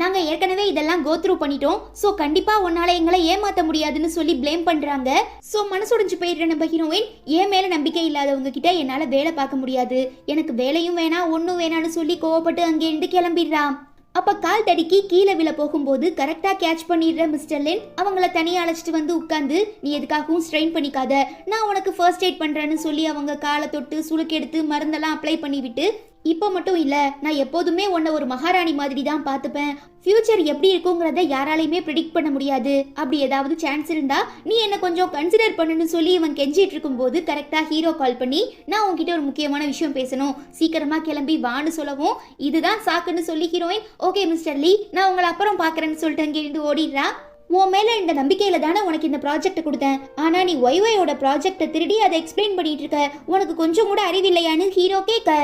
S1: நாங்க ஏற்கனவே இதெல்லாம் கோ த்ரூ பண்ணிட்டோம், சோ கண்டிப்பா உன்னால எங்களை ஏமாத்த முடியாதுன்னு சொல்லி பிளேம் பண்றாங்க. சோ மனசுடைஞ்சு போயிடுற நம்ம ஹீரோயின் என் மேல நம்பிக்கை இல்லாதவங்க கிட்ட என்னால வேலை பார்க்க முடியாது, எனக்கு வேலையும் வேணாம் ஒன்னும் வேணான்னு சொல்லி கோவப்பட்டு அங்கே இருந்து கிளம்பிடுறான். அப்ப கால் தடிக்கி கீழே விழ போகும்போது கரெக்டா கேட்ச் பண்ணிடுற மிஸ்டர் லின் அவங்கள தனியா அழைச்சிட்டு வந்து உட்கார்ந்து நீ எதுக்காகவும் ஸ்ட்ரெயின் பண்ணிக்காத, நான் உனக்கு ஃபர்ஸ்ட் எய்ட் பண்றேன்னு சொல்லி அவங்க காலை தொட்டு சுளுக்கெடுத்து மருந்தெல்லாம் அப்ளை பண்ணிவிட்டு இப்போ மட்டும் இல்ல நான் எப்போதுமே உன்னை ஒரு மகாராணி மாதிரி தான் பார்த்துப்பேன், ஃபியூச்சர் எப்படி இருக்குங்கிறத யாராலையுமே ப்ரெடிக்ட் பண்ண முடியாது, அப்படி ஏதாவது சான்ஸ் இருந்தா நீ என்ன கொஞ்சம் கன்சிடர் பண்ணுன்னு சொல்லி இவன் கெஞ்சிட்டு இருக்கும்போது கரெக்டா ஹீரோ கால் பண்ணி நான் உன்கிட்ட ஒரு முக்கியமான விஷயம் பேசணும், சீக்கிரமா கிளம்பி வான்னு சொல்லவும் இதுதான் சாக்குன்னு சொல்லி ஹீரோயின் ஓகே மிஸ்டர் லீ நான் உங்களை அப்புறம் பாக்குறேன்னு சொல்லிட்டு அங்கே இருந்து ஓடிடுறா. உன் மேல இந்த நம்பிக்கையில தானே உனக்கு இந்த ப்ராஜெக்ட் கொடுத்தேன், ஆனா நீ ஒய்ஒயோட ப்ராஜெக்டை திருடி அதை எக்ஸ்பிளைன் பண்ணிட்டு இருக்க, உனக்கு கொஞ்சம் கூட அறிவில்லையான்னு ஹீரோ கேட்க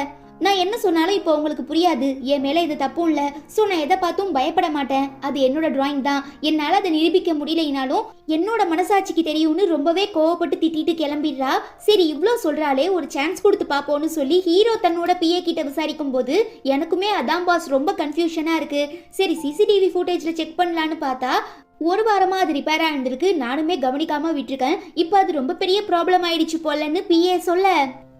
S1: நான் என்ன சொன்னாலும் இப்போ உங்களுக்கு புரியாது, என் மேல இது தப்பும் இல்ல, சோ நான் எதை பார்த்தும் பயப்பட மாட்டேன், அது என்னோட டிராயிங் தான், என்னால அதை நிரூபிக்க முடியலைனாலும் என்னோட மனசாட்சிக்கு தெரியும்னு ரொம்பவே கோவப்பட்டு திட்டிட்டு கிளம்பிடுறா. சரி இவ்ளோ சொல்றாளே ஒரு சான்ஸ் கொடுத்து பாப்போம்னு சொல்லி ஹீரோ தன்னோட பிஏ கிட்ட விசாரிக்கும் போது எனக்குமே அதான் பாஸ் ரொம்ப கன்ஃபியூஷனா இருக்கு, சரி சிசிடிவி ஃபுட்டேஜ்ல செக் பண்ணலான்னு பார்த்தா ஒரு வாரமா அது ரிப்பேரா இருந்திருக்கு, நானுமே கவனிக்காம விட்டுருக்கேன், இப்போ அது ரொம்ப பெரிய ப்ராப்ளம் ஆயிடுச்சு போலன்னு பிஏ சொல்ல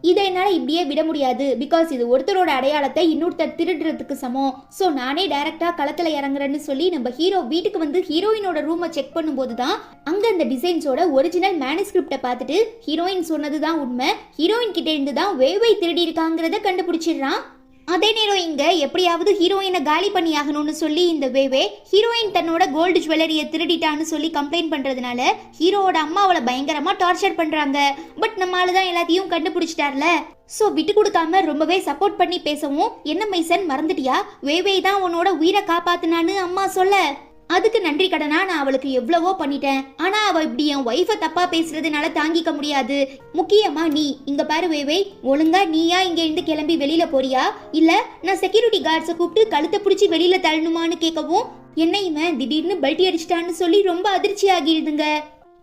S1: இதை என்னால் இப்படியே விட முடியாது, பிகாஸ் இது ஒருத்தரோட அடையாளத்தை இன்னொருத்தர் திருடுறதுக்கு சமம், ஸோ நானே டைரக்டா களத்துல இறங்குறேன்னு சொல்லி நம்ம ஹீரோ வீட்டுக்கு வந்து ஹீரோயினோட ரூமை செக் பண்ணும்போது தான் அங்க அந்த டிசைன்ஸோட ஒரிஜினல் மேனுஸ்கிரிப்டை பார்த்துட்டு ஹீரோயின் சொன்னதுதான் உண்மை, ஹீரோயின் கிட்ட இருந்து தான் வேவை திருடி இருக்காங்கிறத கண்டுபிடிச்சிடுறான். அதே நேரம் இங்க எப்படியாவது ஹீரோயினை காலி பண்ணி ஆகணும்னு சொல்லி இந்த வேவே ஹீரோயின் தன்னோட கோல்டு ஜுவல்லரியை திருடிட்டான்னு சொல்லி கம்ப்ளைண்ட் பண்றதுனால ஹீரோவோட அம்மா அவளை பயங்கரமா டார்ச்சர் பண்றாங்க. பட் நம்மளால தான் எல்லாத்தையும் கண்டுபிடிச்சிட்டார்ல, சோ விட்டு கொடுக்காம ரொம்பவே சப்போர்ட் பண்ணி பேசவும் என்ன மைசன் மறந்துட்டியா, வேவே தான் உன்னோட உயிரை காப்பாத்துனான்னு அம்மா சொல்ல அதுக்கு நன்றி கடனா நான் அவளுக்கு எவ்வளவோ பண்ணிட்டேன், ஆனா அவ இப்படி என் ஒய்ஃபை தப்பா பேசுறதுனால தாங்கிக்க முடியாது, முக்கியமா நீ இங்க பாரு வேவை ஒழுங்கா நீயா இங்க இருந்து கிளம்பி வெளியில போறியா இல்ல நான் செக்யூரிட்டி கார்ட்ஸை கூப்பிட்டு கழுத்தை பிடிச்சி வெளியில தள்ளணுமான்னு கேட்கவும் என்னையுமே திடீர்னு பல்ட்டி அடிச்சிட்டான்னு சொல்லி ரொம்ப அதிர்ச்சி ஆகிடுதுங்க.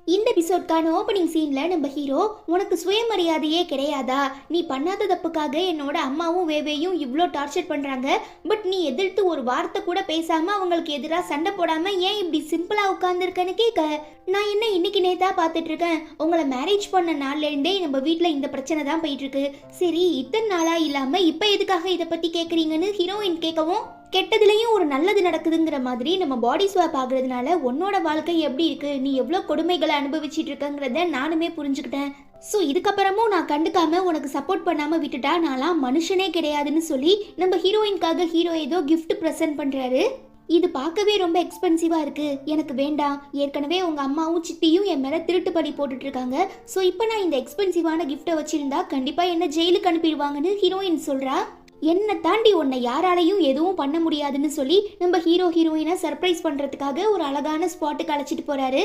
S1: இந்த எபிசோட்கான ஓப்பனிங் சீன்ல நம்ம ஹீரோ உனக்கு சுயமரியாதையே கிடையாதா, நீ பண்ணாத தப்புக்காக என்னோட அம்மாவும் வேவையும் இவ்வளோ டார்ச்சர் பண்றாங்க, பட் நீ எதிர்த்து ஒரு வார்த்தை கூட பேசாம அவங்களுக்கு எதிராக சண்டை போடாம ஏன் இப்படி சிம்பிளா உட்கார்ந்துருக்கன்னு கேட்க நான் என்ன இன்னைக்கு நேத்தா பார்த்துட்டு இருக்கேன், உங்களை மேரேஜ் பண்ண நாள்ல இருந்தே நம்ம வீட்டில் இந்த பிரச்சனை தான் போயிட்டு இருக்கு, சரி இத்தனை நாளா இல்லாம இப்ப எதுக்காக இதை பத்தி கேட்குறீங்கன்னு ஹீரோயின் கேட்கவும் கெட்டதுலயும் ஒரு நல்லது நடக்குதுங்கிற மாதிரி நம்ம பாடி ஸ்வாப் ஆகுறதுனால உன்னோட வாழ்க்கை எப்படி இருக்கு, நீ எவ்வளவு கொடுமைகளை அனுபவிச்சுட்டு இருக்கங்கிறத நானுமே புரிஞ்சுக்கிட்டேன், ஸோ இதுக்கப்புறமும் நான் கண்டுக்காம உனக்கு சப்போர்ட் பண்ணாம விட்டுட்டா நான்லாம் மனுஷனே கிடையாதுன்னு சொல்லி நம்ம ஹீரோயின்காக ஹீரோ ஏதோ கிஃப்ட் ப்ரெசென்ட் பண்றாரு. இது பார்க்கவே ரொம்ப எக்ஸ்பென்சிவா இருக்கு, எனக்கு வேண்டாம், ஏற்கனவே உங்க அம்மாவும் சித்தியும் என் மேல திருட்டு படி போட்டுட்டு இருக்காங்க, ஸோ இப்போ நான் இந்த எக்ஸ்பென்சிவான கிஃப்டை வச்சிருந்தா கண்டிப்பா என்ன ஜெயிலுக்கு அனுப்பிடுவாங்கன்னு ஹீரோயின் சொல்றா. என்னை தாண்டி உன்னை யாராலையும் எதுவும் பண்ண முடியாதுன்னு சொல்லி நம்ம ஹீரோயினை சர்ப்ரைஸ் பண்றதுக்காக ஒரு அழகான ஸ்பாட்டுக்கு அழைச்சிட்டு போறாரு.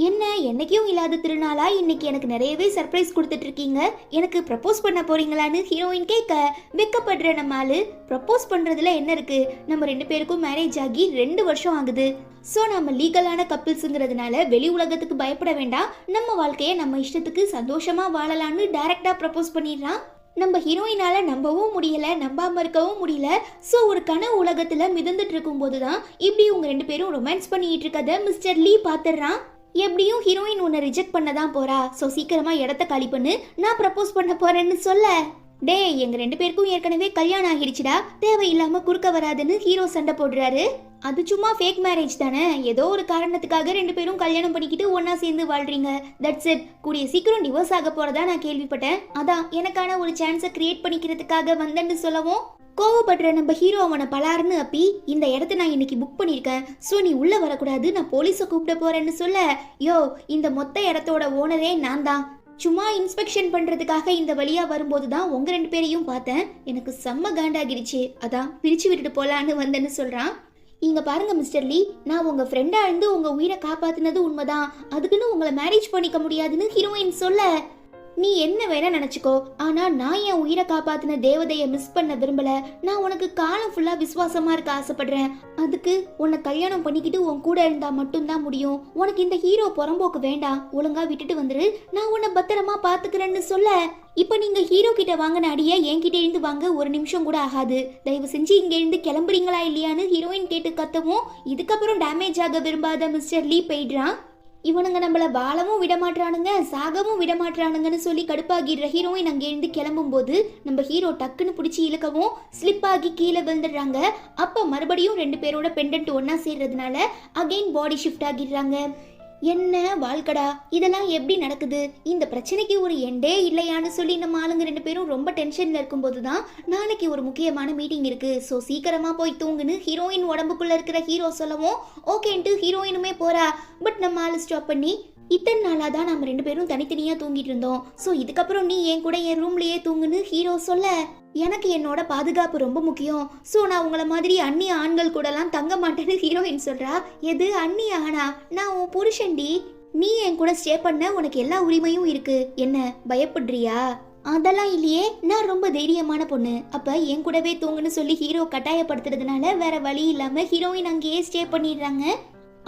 S1: என்ன என்னைக்கும் இல்லாத திருநாளா இன்னைக்கு எனக்கு நிறையவே சர்ப்ரைஸ் கொடுத்துட்டு இருக்கீங்க, எனக்கு ப்ரப்போஸ் பண்ண போறீங்களான்னு ஹீரோயின் கேட்க வெக்கப்படுற நம்மாலு ப்ரப்போஸ் பண்றதுல என்ன இருக்கு, நம்ம 2 பேருக்கும் மேரேஜ் ஆகி 2 வருஷம் ஆகுது, ஸோ நம்ம லீகலான கப்பிள்ஸுங்கிறதுனால வெளி உலகத்துக்கு பயப்பட வேண்டாம், நம்ம வாழ்க்கையை நம்ம இஷ்டத்துக்கு சந்தோஷமா வாழலான்னு டைரக்டா ப்ரப்போஸ் பண்ணிடுறான். நம்ம ஹீரோயினால நம்பவும் முடியல நம்பாம இருக்கவும் முடியல, ஸோ ஒரு கனவு உலகத்துல மிதந்துட்டு இருக்கும் போதுதான் இப்படி உங்க 2 பேரும் ரொமான்ஸ் பண்ணிட்டு இருக்கத மிஸ்டர் லீ பாத்துறான். எப்படியும் ஹீரோயின் உன்னை ரிஜெக்ட் பண்ண தான் போறா. ஸோ சீக்கிரமா இடத்த காலி பண்ணு, நான் ப்ரப்போஸ் பண்ண போறேன்னு சொல்ல, டேய் எங்க 2 பேருக்கும் ஏற்கனவே கல்யாணம் ஆகிடுச்சுடா, தேவையில்லாம குறுக்க வராதுன்னு ஹீரோ சண்டை போடுறாரு. அது சும்மா ஃபேக் மேரேஜ் தானே, ஏதோ ஒரு காரணத்துக்காக 2 பேரும் கல்யாணம் பண்ணிக்கிட்டு ஒன்னா சேர்ந்து வாழ்றீங்க, தட்ஸ் இட். கூடிய சீக்கிரம் டிவோர்ஸ் ஆக போறதா நான் கேள்விப்பட்டேன். அதான் எனக்கான ஒரு சான்ஸை கிரியேட் பண்ணிக்கிறதுக்காக வந்தேன்னு சொல்லவும் கோவப்படுற நம்ம ஹீரோ அவனை பலாருன்னு அப்பி, இந்த இடத்த நான் இன்னைக்கு புக் பண்ணியிருக்கேன், ஸோ நீ உள்ள வரக்கூடாது, நான் போலீஸை கூப்பிட போறேன்னு சொல்ல, யோ இந்த மொத்த இடத்தோட ஓனரே நான் தான், சும்மா இன்ஸ்பெக்ஷன் பண்றதுக்காக இந்த வழியா வரும்போது தான் உங்க 2 பேரையும் பார்த்தேன், எனக்கு செம்ம காண்டாகிடுச்சு, அதான் பிரிச்சு விட்டுட்டு போலான்னு வந்தேன்னு சொல்றான். இங்க பாருங்க மிஸ்டர் லீ, நான் உங்க ஃப்ரெண்டா இருந்து உங்க உயிரை காப்பாத்தினது உண்மைதான், அதுக்குன்னு உங்களை மேரேஜ் பண்ணிக்க முடியாதுன்னு ஹீரோயின் சொல்ல, நீ என்ன வேணா நினைச்சுக்கோ, ஆனா நான் என் உயிரை காப்பாத்தின தேவதைய மிஸ் பண்ண விரும்பல, நான் உனக்கு காலம் ஃபுல்லா விசுவாசமா இருக்க ஆசைப்படுறேன், அதுக்கு உன்னை கல்யாணம் பண்ணிக்கிட்டு உன் கூட இருந்தா மட்டும்தான் முடியும், உனக்கு இந்த ஹீரோ புறம்போக்கு வேண்டாம், ஒழுங்கா விட்டுட்டு வந்துரு, நான் உன்னை பத்திரமா பாத்துக்கிறேன்னு சொல்ல, இப்ப நீங்க ஹீரோ கிட்ட வாங்கின அடிய என்கிட்ட இருந்து வாங்க ஒரு நிமிஷம் கூட ஆகாது, தயவு செஞ்சு இங்க இருந்து கிளம்புறீங்களா இல்லையான்னு ஹீரோயின் கேட்டு கத்தவும், இதுக்கப்புறம் டேமேஜ் ஆக விரும்பாத மிஸ்டர் லீ போயிடுறான். இவனுங்க நம்மள வாழவும் விடமாட்டானுங்க, சாகவும் விடமாட்டானுங்கன்னு சொல்லி கடுப்பாகிடுற ஹீரோயின் அங்கேருந்து கிளம்பும் போது நம்ம ஹீரோ டக்குன்னு பிடிச்சி இழுக்கவும் ஸ்லிப் ஆகி கீழே விழுந்துடுறாங்க. அப்போ மறுபடியும் 2 பேரோட பெண்டன்ட் ஒன்னா சேர்றதுனால அகைன் பாடி ஷிஃப்ட் ஆகிடுறாங்க. என்ன வாழ்க்கடா, இதெல்லாம் எப்படி நடக்குது, இந்த பிரச்சனைக்கு ஒரு எண்டே இல்லையான்னு சொல்லி நம்ம ஆளுங்க 2 பேரும் ரொம்ப டென்ஷன்ல இருக்கும்போது தான் நாளைக்கு ஒரு முக்கியமான மீட்டிங் இருக்கு, ஸோ சீக்கிரமா போய் தூங்குன்னு ஹீரோயின் உடம்புக்குள்ள இருக்கிற ஹீரோ சொல்லவும் ஓகேன்ட்டு ஹீரோயினுமே போறா. பட் நம்ம ஆளு ஸ்டாப் பண்ணி, இத்தனை நாளாக தான் நம்ம 2 பேரும் தனித்தனியாக தூங்கிட்டு இருந்தோம், ஸோ இதுக்கப்புறம் நீ என் கூட என் ரூம்லேயே தூங்குன்னு ஹீரோ சொல்ல, எனக்கு என்னோட பாதுகாப்பு ரொம்ப முக்கியம், ஸோ நான் உங்களை மாதிரி அந்நிய ஆண்கள் கூடலாம் தங்க மாட்டேன்னு ஹீரோயின் சொல்கிறா. எது அந்நிய ஆனா, நான் உன் புருஷன்டி, நீ என் கூட ஸ்டே பண்ண உனக்கு எல்லா உரிமையும் இருக்கு, என்ன பயப்படுறியா? அதெல்லாம் இல்லையே, நான் ரொம்ப தைரியமான பொண்ணு, அப்ப என் கூடவே தூங்குன்னு சொல்லி ஹீரோ கட்டாயப்படுத்துறதுனால வேற வழி இல்லாம ஹீரோயின் அங்கேயே ஸ்டே பண்ணிடுறாங்க.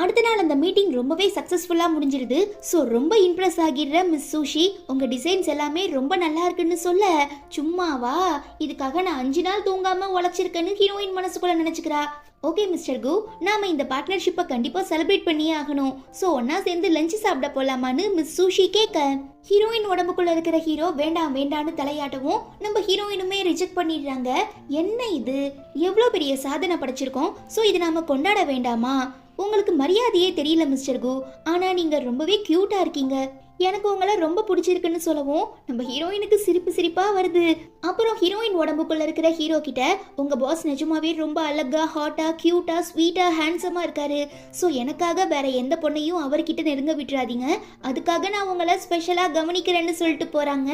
S1: அடுத்த நாள் அந்த மீட்டிங் ரொம்பவே சக்ஸஸ்ஃபுல்லாக முடிஞ்சிருது. ஸோ ரொம்ப இம்ப்ரெஸ் ஆகிடுற மிஸ் சூஷி, உங்கள் டிசைன்ஸ் எல்லாமே ரொம்ப நல்லா இருக்குன்னு சொல்ல, சும்மாவா இதுக்காக நான் 5 நாள் தூங்காம உழைச்சிருக்கேன்னு ஹீரோயின் மனசுக்குள்ள நினச்சிக்கிறா. ஓகே மிஸ்டர் கு, நாம இந்த பார்ட்னர்ஷிப்பை கண்டிப்பாக செலிப்ரேட் பண்ணியே ஆகணும், ஸோ ஒன்னா சேர்ந்து லஞ்சு சாப்பிட போகலாமான்னு மிஸ் சூஷி கேட்க, ஹீரோயின் உடம்புக்குள்ள இருக்கிற ஹீரோ வேண்டாம் வேண்டான்னு தலையாட்டவும் நம்ம ஹீரோயினுமே ரிஜெக்ட் பண்ணிடுறாங்க. என்ன இது, எவ்வளோ பெரிய சாதனை படைச்சிருக்கோம், ஸோ இது நாம கொண்டாட வேண்டாமா? உங்களுக்கு மரியாதையே தெரியல மிஸ்டர் கு, ஆனா நீங்க ரொம்பவே கியூட்டா இருக்கீங்க, எனக்கு உங்களை ரொம்ப பிடிச்சிருக்குன்னு சொல்லவும் நம்ம ஹீரோயினுக்கு சிரிப்பு சிரிப்பா வருது. அப்புறம் ஹீரோயின் உடம்புக்குள்ள இருக்கிற ஹீரோ கிட்ட, உங்க பாஸ் நிஜமாவே ரொம்ப அழகா ஹாட்டா கியூட்டா ஸ்வீட்டா ஹேண்ட்ஸமா இருக்காரு, ஸோ எனக்காக வேற எந்த பொண்ணையும் அவர்கிட்ட நெருங்க விட்டுறாதீங்க, அதுக்காக நான் உங்களை ஸ்பெஷலா கவனிக்கிறேன்னு சொல்லிட்டு போறாங்க.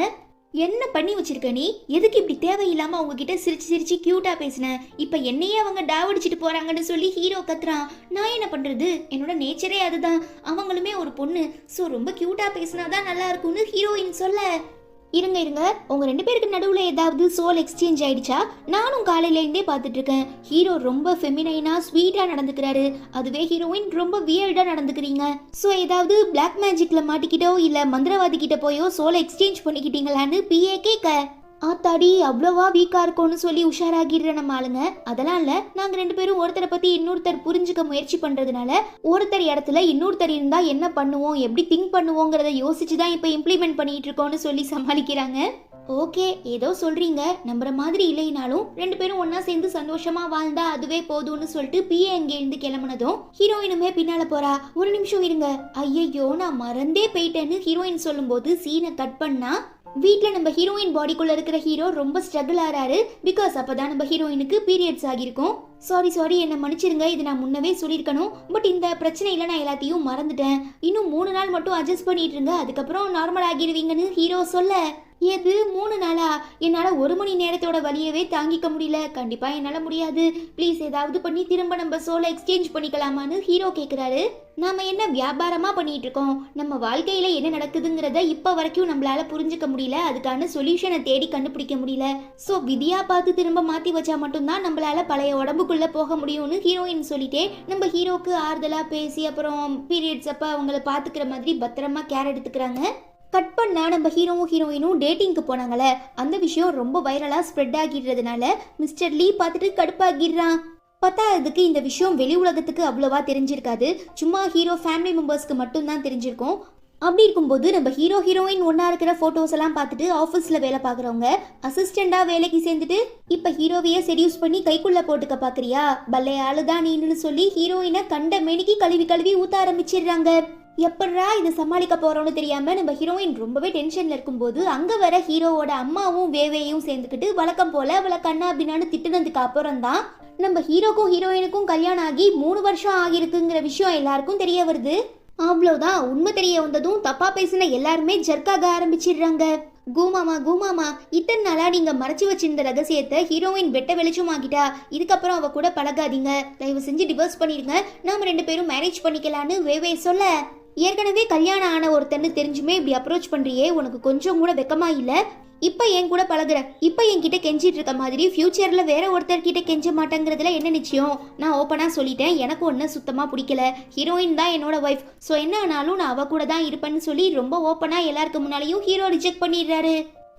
S1: என்ன பண்ணி வச்சிருக்க நீ, எதுக்கு இப்படி தேவையில்லாம அவங்க கிட்ட சிரிச்சு சிரிச்சு கியூட்டா பேசின, இப்ப என்னையே அவங்க டாவடிச்சிட்டு போறாங்கன்னு சொல்லி ஹீரோ கத்துறான். நான் என்ன பண்றது, என்னோட நேச்சரே அதுதான், அவங்களுமே ஒரு பொண்ணு, ஸோ ரொம்ப கியூட்டா பேசினாதான் நல்லா இருக்கும்னு ஹீரோயின் சொல்ல, இருங்க இருங்க, உங்க 2 பேருக்கு நடுவில் ஏதாவது சோல் எக்ஸ்சேஞ்ச் ஆயிடுச்சா? நானும் காலையில இருந்தே பார்த்துட்டு இருக்கேன், ஹீரோ ரொம்ப ஃபெமினைனா ஸ்வீட்டா நடந்துக்கிறாரு, அதுவே ஹீரோயின் ரொம்ப வியர்டா நடந்துக்கிறீங்க, ஸோ ஏதாவது பிளாக் மேஜிக்ல மாட்டிக்கிட்டோ இல்ல மந்திரவாதி கிட்ட போயோ சோல் எக்ஸ்சேஞ்ச் பண்ணிக்கிட்டீங்களான்னு பிஏ கேட்க, ஆத்தாடி அவ்வளோவா வீக்கா இருக்கும்னு சொல்லி உஷாராகிடுற நம்ம ஆளுங்க, அதெல்லாம் இல்ல, நாங்க 2 பேரும் ஒருத்தரை பத்தி இன்னொருத்தர் புரிஞ்சுக்க முயற்சி பண்றதுனால ஒருத்தர் இடத்துல இன்னொருத்தர் இருந்தா என்ன பண்ணுவோம் எப்படி திங்க் பண்ணுவோங்கிறத யோசிச்சுதான் இப்ப இம்ப்ளிமெண்ட் பண்ணிட்டு இருக்கோம்னு சொல்லி சமாளிக்கிறாங்க. ஓகே ஏதோ சொல்றீங்க, நம்புற மாதிரி இல்லைனாலும் 2 பேரும் ஒன்னா சேர்ந்து சந்தோஷமா வாழ்ந்தா அதுவே போதும்னு சொல்லிட்டு பிஏ அங்கே இருந்து கிளம்புனதும் ஹீரோயினுமே பின்னால போறா. ஒரு நிமிஷம் இருங்க, ஐயையோ நான் மறந்தே போயிட்டேன்னு ஹீரோயின் சொல்லும் போது சீனை கட் பண்ணா வீட்டில் நம்ம ஹீரோயின் பாடிக்குள்ள இருக்கிற ஹீரோ ரொம்ப ஸ்ட்ரகிள் ஆறாரு, பிகாஸ் அப்பதான் நம்ம ஹீரோயினுக்கு பீரியட்ஸ் ஆகிருக்கும். சாரி என்ன மன்னிச்சிருங்க, இது நான் முன்னவே சொல்லியிருக்கணும், பட் இந்த பிரச்சனையில நான் எல்லாத்தையும் மறந்துட்டேன், இன்னும் 3 நாள் மட்டும் அட்ஜஸ்ட் பண்ணிட்டு இருங்க, அதுக்கப்புறம் நார்மல் ஆகிடுவீங்கன்னு ஹீரோ சொல்ல, எது 3 நாளா, என்னால் 1 மணி நேரத்தோட வலியவே தாங்கிக்க முடியல, கண்டிப்பாக என்னால் முடியாது, ப்ளீஸ் ஏதாவது பண்ணி திரும்ப நம்ம சோலை எக்ஸ்சேஞ்ச் பண்ணிக்கலாமான்னு ஹீரோ கேட்குறாரு. நாம என்ன வியாபாரமாக பண்ணிட்டு இருக்கோம், நம்ம வாழ்க்கையில் என்ன நடக்குதுங்கிறத இப்போ வரைக்கும் நம்மளால புரிஞ்சுக்க முடியல, அதுக்கான சொல்யூஷனை தேடி கண்டுபிடிக்க முடியல, ஸோ விதியா பார்த்து திரும்ப மாற்றி வச்சா மட்டும்தான் நம்மளால பழைய உடம்புக்குள்ளே போக முடியும்னு ஹீரோயின் சொல்லிட்டே நம்ம ஹீரோக்கு ஆறுதலாக பேசி அப்புறம் பீரியட்ஸ் அப்போ அவங்கள பார்த்துக்கிற மாதிரி பத்திரமா கேர் எடுத்துக்கிறாங்க. கட் பண்ணா நம்ம ஹீரோவும் ஹீரோயினும் டேட்டிங்க்கு போனாங்களே, அந்த விஷயம் ரொம்ப வைரலாக ஸ்ப்ரெட் ஆகிடுறதுனால மிஸ்டர் லீ பார்த்துட்டு கடுப்பாகிடுறான். பத்தாததுக்கு இந்த விஷயம் வெளி உலகத்துக்கு அவ்வளவா தெரிஞ்சிருக்காது, சும்மா ஹீரோ ஃபேமிலி மெம்பர்ஸ்க்கு மட்டும்தான் தெரிஞ்சிருக்கும். அப்படி இருக்கும்போது நம்ம ஹீரோ ஹீரோயின் ஒன்றா இருக்கிற ஃபோட்டோஸ் எல்லாம் பார்த்துட்டு ஆஃபீஸில் வேலை பார்க்குறவங்க அசிஸ்டண்டாக வேலைக்கு சேர்ந்துட்டு இப்போ ஹீரோவையே செடியூஸ் பண்ணி கைக்குள்ளே போட்டுக்க பார்க்குறியா, பல்லே ஆளுதான் நீன்னு சொல்லி ஹீரோயினை கண்ட மெனிக்கு கழுவி கழுவி ஊற்ற ஆரம்பிச்சிடுறாங்க. எப்படா இதை சமாளிக்க போறோம்னு தெரியாம நம்ம ஹீரோயின் ரொம்பவே டென்ஷன்ல இருக்கும்போது அங்க வர ஹீரோவோட அம்மாவும் வேவையும் சேர்ந்துக்கிட்டு வழக்கம் போல அவளை கண்ணா பின்னான்னு திட்டுனதுக்கு அப்புறம் தான் நம்ம ஹீரோக்கும் ஹீரோயினுக்கும் கல்யாணம் ஆகி 3 வருஷம் ஆகிருக்குங்கிற விஷயம் எல்லாருக்கும் தெரிய வருது. அவ்வளோதான், உண்மை தெரிய வந்ததும் தப்பா பேசின எல்லாருமே ஜர்க்காக ஆரம்பிச்சிடுறாங்க. கூமாமா கூமாமா, இத்தனை நாளா நீங்க மறைச்சு வச்சிருந்த ரகசியத்தை ஹீரோயின் வெட்ட வெளிச்சமாகிட்டா, இதுக்கப்புறம் அவ கூட பழகாதீங்க, தயவு செஞ்சு டிவோர்ஸ் பண்ணிருங்க, நாம 2 பேரும் மேரேஜ் பண்ணிக்கலான்னு வேவே சொல்ல, ஏற்கனவே கல்யாணம் ஆன ஒருத்தன்னு தெரிஞ்சுமே இப்படி அப்ரோச் பண்றியே, உனக்கு கொஞ்சம் கூட வெக்கமா இல்ல? இப்ப என் கூட பழகுற, இப்ப என்கிட்ட கெஞ்சிட்டு இருக்க மாதிரி ஃபியூச்சர்ல வேற ஒருத்தர்கிட்ட கெஞ்ச மாட்டேங்கிறதுல என்ன நிச்சயம்? நான் ஓப்பனா சொல்லிட்டேன், எனக்கு ஒன்னும் சுத்தமா பிடிக்கல, ஹீரோயின் தான் என்னோட ஒய்ஃப், ஸோ என்ன ஆனாலும் நான் அவ கூட தான் இருப்பேன்னு சொல்லி ரொம்ப ஓப்பனா எல்லாருக்கு முன்னாலையும் ஹீரோ ரிஜெக்ட் பண்ணிடுறாரு.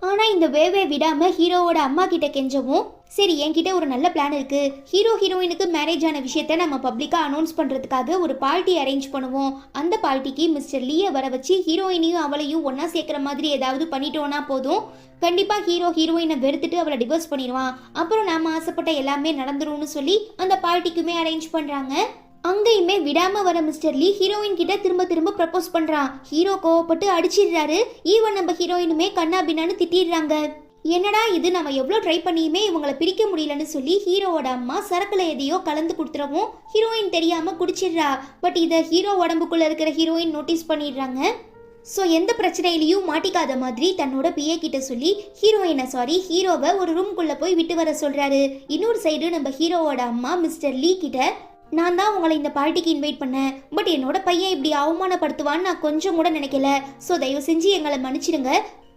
S1: ஆனா இந்த வேவே விடாம ஹீரோவோட அம்மா கிட்ட கெஞ்சவும், சரி என்கிட்ட ஒரு நல்ல பிளான் இருக்கு, ஹீரோ ஹீரோயினுக்கு மேரேஜ் ஆன விஷயத்த நம்ம பப்ளிக்கா அனௌன்ஸ் பண்றதுக்காக ஒரு பார்ட்டி அரேஞ்ச் பண்ணுவோம், அந்த பார்ட்டிக்கு மிஸ்டர் லீயை வர வச்சு ஹீரோயினையும் அவளையும் ஒன்னா சேர்க்கிற மாதிரி ஏதாவது பண்ணிட்டோம்னா போதும், கண்டிப்பா ஹீரோ ஹீரோயினை வெறுத்துட்டு அவளை டிவோர்ஸ் பண்ணிடுவான், அப்புறம் நாம ஆசைப்பட்ட எல்லாமே நடந்துரும்னு சொல்லி அந்த பார்ட்டிக்குமே அரேஞ்ச் பண்றாங்க. அங்கேயுமே விடாம வர மிஸ்டர் லீ ஹீரோயின் கிட்ட திரும்ப திரும்ப ப்ரப்போஸ் பண்றான். ஹீரோ கோவப்பட்டு அடிச்சிடுறாரு. ஈவன் நம்ம ஹீரோயினுமே கண்ணா பின்னான்னு திட்டிடுறாங்க. என்னடா இது, நம்ம எவ்வளோ ட்ரை பண்ணியுமே இவங்களை பிரிக்க முடியலன்னு சொல்லி ஹீரோவோட அம்மா சரக்குல எதையோ கலந்து கொடுத்துறவும் ஹீரோயின் தெரியாம குடிச்சிடுறா. பட் இதை ஹீரோ உடம்புக்குள்ள இருக்கிற ஹீரோயின் நோட்டீஸ் பண்ணிடுறாங்க. ஸோ எந்த பிரச்சனையிலையும் மாட்டிக்காத மாதிரி தன்னோட பிஏ கிட்ட சொல்லி ஹீரோவை ஒரு ரூம்குள்ள போய் விட்டு வர சொல்றாரு. இன்னொரு சைடு நம்ம ஹீரோவோட அம்மா மிஸ்டர் லீ கிட்ட, நான் தான் உங்களை இந்த பார்ட்டிக்கு இன்வைட் பண்ணேன், பட் என்னோட பையன் இப்படி அவமானப்படுத்துவான்னு நான் கொஞ்சம் கூட நினைக்கல, ஸோ தயவு செஞ்சு எங்களை மன்னிச்சிடுங்க,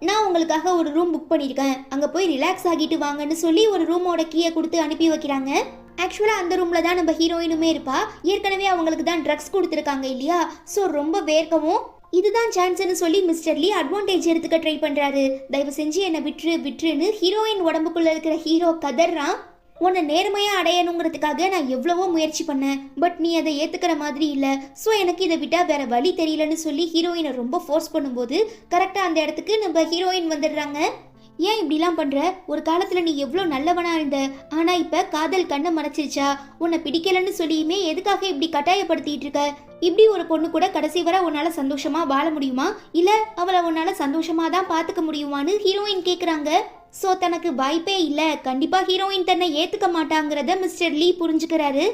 S1: நான் உங்களுக்காக ஒரு ரூம் புக் பண்ணியிருக்கேன், அங்கே போய் ரிலாக்ஸ் ஆகிட்டு வாங்கன்னு சொல்லி ஒரு ரூமோட கீயை கொடுத்து அனுப்பி வைக்கிறாங்க. ஆக்சுவலாக அந்த ரூமில் தான் நம்ம ஹீரோயினுமே இருப்பா. ஏற்கனவே அவங்களுக்கு தான் ட்ரக்ஸ் கொடுத்துருக்காங்க இல்லையா, ஸோ ரொம்ப வேர்க்கவும் இதுதான் சான்ஸ்னு சொல்லி மிஸ்டர் லீ அட்வான்டேஜ் எடுத்துக்க ட்ரை பண்ணுறாரு. தயவு செஞ்சு என்னை விட்டுருன்னு ஹீரோயின் உடம்புக்குள்ளே இருக்கிற ஹீரோ கதறான். உன்னை நேர்மையாக அடையணுங்கிறதுக்காக நான் எவ்வளவோ முயற்சி பண்ணேன், பட் நீ அதை ஏற்றுக்கிற மாதிரி இல்லை, ஸோ எனக்கு இதை விட்டால் வேற வழி தெரியலன்னு சொல்லி ஹீரோயினை ரொம்ப ஃபோர்ஸ் பண்ணும்போது கரெக்டாக அந்த இடத்துக்கு நம்ம ஹீரோயின் வந்துடுறாங்க. ஏன் இப்படிலாம் பண்ணுற? ஒரு காலத்தில் நீ எவ்வளோ நல்லவனா இருந்த, ஆனால் இப்போ காதல் கண்ணை மறைச்சிருச்சா? உன்னை பிடிக்கலன்னு சொல்லியுமே எதுக்காக இப்படி கட்டாயப்படுத்திட்டு இருக்க? இப்படி ஒரு பொண்ணு கூட கடைசி வரை உன்னால் சந்தோஷமாக வாழ முடியுமா, இல்லை அவளை உன்னால் சந்தோஷமாக தான் பார்த்துக்க முடியுமான்னு ஹீரோயின் கேட்குறாங்க. ஸோ தனக்கு வாய்ப்பே இல்லை, கண்டிப்பாக ஹீரோயின் தன்னை ஏற்றுக்க மாட்டாங்கிறத மிஸ்டர் லீ புரிஞ்சுக்கிறாரு.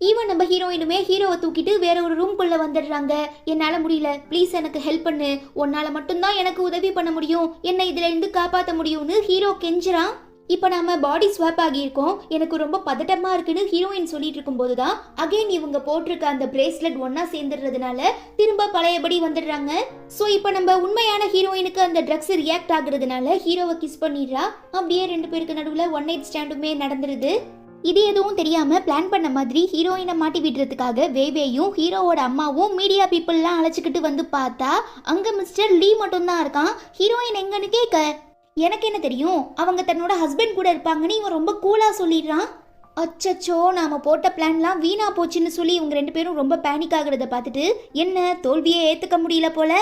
S1: ஈவன் நம்ம ஹீரோயினுமே ஹீரோவை தூக்கிட்டு வேற ஒரு ரூம்குள்ளே வந்துடுறாங்க. என்னால் முடியல, ப்ளீஸ் எனக்கு ஹெல்ப் பண்ணு, உன்னால் மட்டும்தான் எனக்கு உதவி பண்ண முடியும், என்னை இதில் இருந்து காப்பாற்ற முடியும்னு ஹீரோ கெஞ்சுறான். இப்போ நாம பாடி ஸ்வாப் ஆகியிருக்கோம், எனக்கு ரொம்ப பதட்டமாக இருக்குன்னு ஹீரோயின் சொல்லிட்டு இருக்கும்போது தான் அகைன் இவங்க போட்டிருக்க அந்த பிரேஸ்லெட் ஒன்னா சேர்ந்துடுறதுனால திரும்ப பழையபடி வந்துடுறாங்க. ஸோ இப்போ நம்ம உண்மையான ஹீரோயினுக்கு அந்த ட்ரக்ஸ் ரியாக்ட் ஆகுறதுனால ஹீரோவை கிஸ் பண்ணிடுறா. அப்படியே 2 பேருக்கு நடுவில் 1 நைட் ஸ்டாண்டுமே நடந்துருது. இது எதுவும் தெரியாம பிளான் பண்ண மாதிரி ஹீரோயினை மாட்டி விடுறதுக்காக வேவேயும் ஹீரோவோட அம்மாவும் மீடியா பீப்புள்லாம் அழைச்சிக்கிட்டு வந்து பார்த்தா அங்க மிஸ்டர் லீ மட்டும்தான் இருக்கான். ஹீரோயின் எங்கன்னு கேட்க, எனக்கு என்ன தெரியும், அவங்க தன்னோட ஹஸ்பண்ட் கூட இருப்பாங்கன்னு இவன் ரொம்ப கூலா சொல்லிடுறான். அச்சச்சோ, நாம போட்ட பிளான்லாம் வீணா போச்சுன்னு சொல்லி இவங்க 2 பேரும் ரொம்ப பேனிக் ஆகுறத பார்த்துட்டு, என்ன தோல்வியே ஏத்துக்க முடியல போல,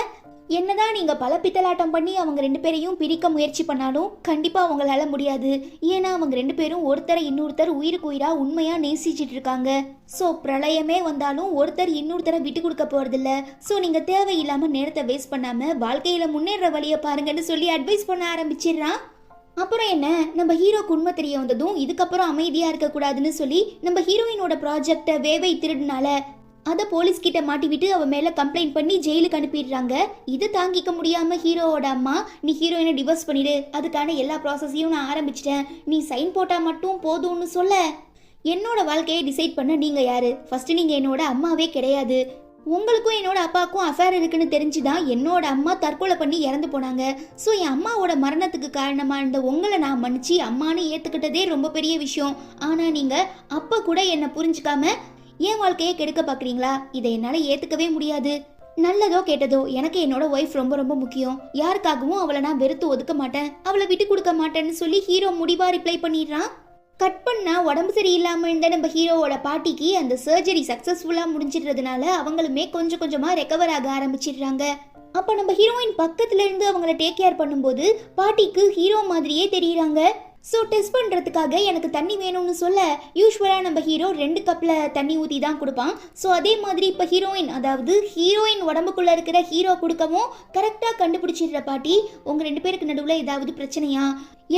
S1: என்னதான் நீங்க பல பித்தலாட்டம் பண்ணி அவங்க 2 பேரையும் பிரிக்க முயற்சி பண்ணாலும் கண்டிப்பா அவங்களால முடியாது. ஏன்னா அவங்க 2 பேரும் ஒருத்தரை இன்னொருத்தர் உயிருக்கு உயிரா உண்மையா நேசிச்சிட்டு இருக்காங்க. ஸோ பிரளயமே வந்தாலும் ஒருத்தர் இன்னொருத்தரை விட்டு கொடுக்க போறதில்ல. ஸோ நீங்க தேவையில்லாம நேரத்தை வேஸ்ட் பண்ணாம வாழ்க்கையில முன்னேற வழியை பாருங்கன்னு சொல்லி அட்வைஸ் பண்ண ஆரம்பிச்சிடுறான். அப்புறம் என்ன, நம்ம ஹீரோக்கு உண்மை தெரிய வந்ததும் இதுக்கப்புறம் அமைதியா இருக்க கூடாதுன்னு சொல்லி நம்ம ஹீரோயினோட ப்ராஜெக்டை வேவை திருடுனால அதை போலீஸ் கிட்ட மாட்டிவிட்டு அவ மேல கம்ப்ளைண்ட் பண்ணி ஜெயிலுக்கு அனுப்பிடுறாங்க. இது தாங்கிக்க முடியாம ஹீரோவோட அம்மா, நீ ஹீரோயினை டிவோர்ஸ் பண்ணிடு, அதுக்கான எல்லா ப்ராசஸையும் நான் ஆரம்பிச்சிட்டேன், நீ சைன் போட்டா மட்டும் போதும்னு சொல்ல, என்னோட வாழ்க்கையை டிசைட் பண்ண நீங்க யாரு? ஃபர்ஸ்ட் நீங்க என்னோட அம்மாவே கிடையாது. உங்களுக்கும் என்னோட அப்பாவுக்கும் அஃபேர் இருக்குன்னு தெரிஞ்சுதான் என்னோட அம்மா தற்கொலை பண்ணி இறந்து போனாங்க. ஸோ என் அம்மாவோட மரணத்துக்கு காரணமாக இருந்த உங்களை நான் மன்னிச்சு அம்மானு ஏற்றுக்கிட்டதே ரொம்ப பெரிய விஷயம். ஆனால் நீங்கள் அப்போ கூட என்னை புரிஞ்சுக்காம என் வாழ்க்கையை கெடுக்க பார்க்குறீங்களா? இதை என்னால் ஏற்றுக்கவே முடியாது. நல்லதோ கேட்டதோ எனக்கு என்னோட ஒய்ஃப் ரொம்ப ரொம்ப முக்கியம். யாருக்காகவும் அவளை நான் வெறுத்து ஒதுக்க மாட்டேன், அவளை விட்டு கொடுக்க மாட்டேன்னு சொல்லி ஹீரோ முடிவா ரிப்ளை பண்ணிடுறான். கட் பண்ணா உடம்பு சரியில்லாமல் இருந்த நம்ம ஹீரோவோட பாட்டிக்கு அந்த சர்ஜரி சக்ஸஸ்ஃபுல்லாக முடிஞ்சிடுறதுனால அவங்களுமே கொஞ்சம் கொஞ்சமாக ரெக்கவர் ஆக ஆரம்பிச்சிடுறாங்க. அப்போ நம்ம ஹீரோயின் பக்கத்துல இருந்து அவங்கள டேக் கேர் பண்ணும்போது பாட்டிக்கு ஹீரோ மாதிரியே தெரியுறாங்க. ஸோ டெஸ்ட் பண்ணுறதுக்காக எனக்கு தண்ணி வேணும்னு சொல்ல யூஸ்வலாக நம்ம ஹீரோ 2 கப்பில் தண்ணி ஊற்றி தான் கொடுப்பான். ஸோ அதே மாதிரி இப்போ ஹீரோயின், அதாவது ஹீரோயின் உடம்புக்குள்ளே இருக்கிற ஹீரோ கொடுக்கவும் கரெக்டாக கண்டுபிடிச்சிடுற பாட்டி, உங்கள் 2 பேருக்கு நடுவில் ஏதாவது பிரச்சனையா,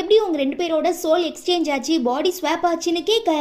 S1: எப்படி உங்கள் 2 பேரோட சோல் எக்ஸ்சேஞ்ச் ஆச்சு, பாடி ஸ்வாப் ஆச்சுன்னு கேட்க,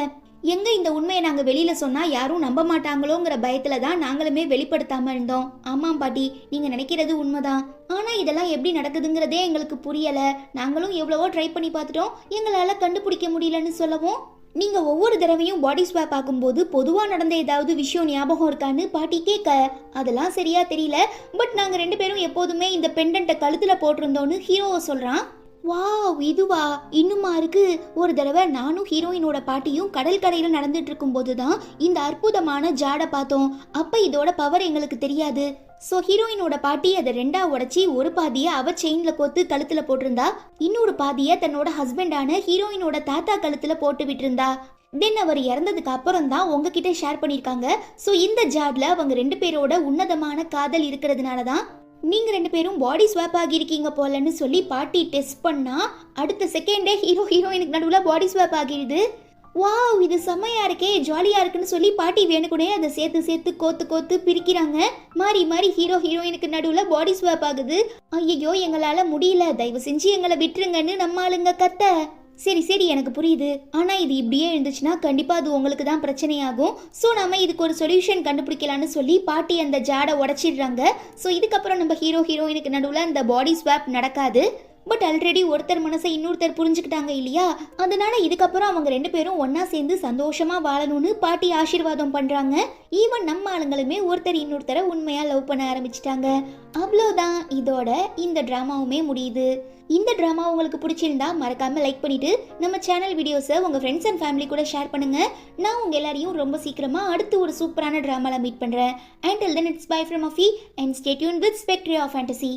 S1: எங்கே இந்த உண்மையை நாங்கள் வெளியில் சொன்னால் யாரும் நம்ப மாட்டாங்களோங்கிற பயத்தில் தான் நாங்களுமே வெளிப்படுத்தாமல் இருந்தோம். ஆமாம் பாட்டி, நீங்கள் நினைக்கிறது உண்மைதான். ஆனால் இதெல்லாம் எப்படி நடக்குதுங்கிறதே எங்களுக்கு புரியலை. நாங்களும் எவ்வளவோ ட்ரை பண்ணி பார்த்துட்டோம், எங்களால் கண்டுபிடிக்க முடியலன்னு சொல்லவும், நீங்கள் ஒவ்வொரு தடவையும் பாடி ஸ்வாப் ஆகும்போது பொதுவாக நடந்த ஏதாவது விஷயம் ஞாபகம் இருக்கான்னு பாட்டி கேட்க, அதெல்லாம் சரியா தெரியல, பட் நாங்கள் 2 பேரும் எப்போதுமே இந்த பெண்டன்ட்டை கழுத்தில் போட்டிருந்தோன்னு ஹீரோவை சொல்கிறான். வாவ், இதுவா இன்னுமா இருக்கு. ஒரு தடவை நானும் ஹீரோயினோட பாட்டியும் கடல் கரையில் நடந்துட்டு இருக்கும்போது தான் இந்த அற்புதமான ஜாடை பார்த்தோம். அப்போ இதோட பவர் எங்களுக்கு தெரியாது. ஸோ ஹீரோயினோட பாட்டி அதை 2ஆ உடைச்சி ஒரு பாதியை அவ செயின்ல கோத்து கழுத்துல போட்டிருந்தா, இன்னொரு பாதியை தன்னோட ஹஸ்பண்டான ஹீரோயினோட தாத்தா கழுத்துல போட்டு விட்டுருந்தா. தென் அவர் இறந்ததுக்கு அப்புறம் தான் உங்ககிட்ட ஷேர் பண்ணியிருக்காங்க. ஸோ இந்த ஜாட்ல அவங்க 2 பேரோட உன்னதமான காதல் இருக்கிறதுனால தான் நீங்க 2 பேரும் பாடி ஸ்வாப் ஆகியிருக்கீங்க போலன்னு சொல்லி பாட்டி டெஸ்ட் பண்ணா அடுத்த செகண்டே ஹீரோயினுக்கு நடுவில் பாடி ஸ்வாப் ஆகிடுது. வாவ், இது செம்மையா இருக்கே, ஜாலியா இருக்குன்னு சொல்லி பாட்டி வேணுக்குனே அதை சேர்த்து கோத்து பிரிக்கிறாங்க. மாறி மாறி ஹீரோயினுக்கு நடுவில் பாடி ஸ்வாப் ஆகுது. ஐயோ, எங்களால முடியல, தயவு செஞ்சு எங்களை விட்டுருங்கன்னு நம்ம ஆளுங்க கத்த. சரி எனக்கு புரியுது, ஆனால் இது இப்படியே இருந்துச்சுன்னா கண்டிப்பாக அது உங்களுக்கு தான் பிரச்சனையாகும். ஸோ நம்ம இதுக்கு ஒரு சொல்யூஷன் கண்டுபிடிக்கலான்னு சொல்லி பாட்டி அந்த ஜாடை உடச்சிடுறாங்க. ஸோ இதுக்கப்புறம் நம்ம ஹீரோயினுக்கு நடுவில் அந்த பாடி ஸ்வாப் நடக்காது. பட் ஆல்ரெடி ஒருத்தர் மனசை இன்னொருத்தர் புரிஞ்சுக்கிட்டாங்க இல்லையா, அதனால இதுக்கப்புறம் அவங்க 2 பேரும் ஒன்னா சேர்ந்து சந்தோஷமா வாழணும்னு பாட்டி ஆசீர்வாதம் பண்றாங்க. ஈவன் நம்ம ஆளுங்களுமே ஒருத்தர் இன்னொருத்தரை உண்மையா லவ் பண்ண ஆரம்பிச்சிட்டாங்க. அவ்வளோதான், இதோட இந்த டிராமாவுமே முடியுது. இந்த டிராமா உங்களுக்கு பிடிச்சிருந்தா மறக்காம லைக் பண்ணிட்டு நம்ம சேனல் வீடியோஸை உங்க ஃப்ரெண்ட்ஸ் அண்ட் ஃபேமிலி கூட ஷேர் பண்ணுங்க. நான் உங்க எல்லாரையும் ரொம்ப சீக்கிரமா அடுத்து ஒரு சூப்பரான டிராமால மீட் பண்றேன். Until then, it's bye from Afi and stay tuned with Spectre of Fantasy.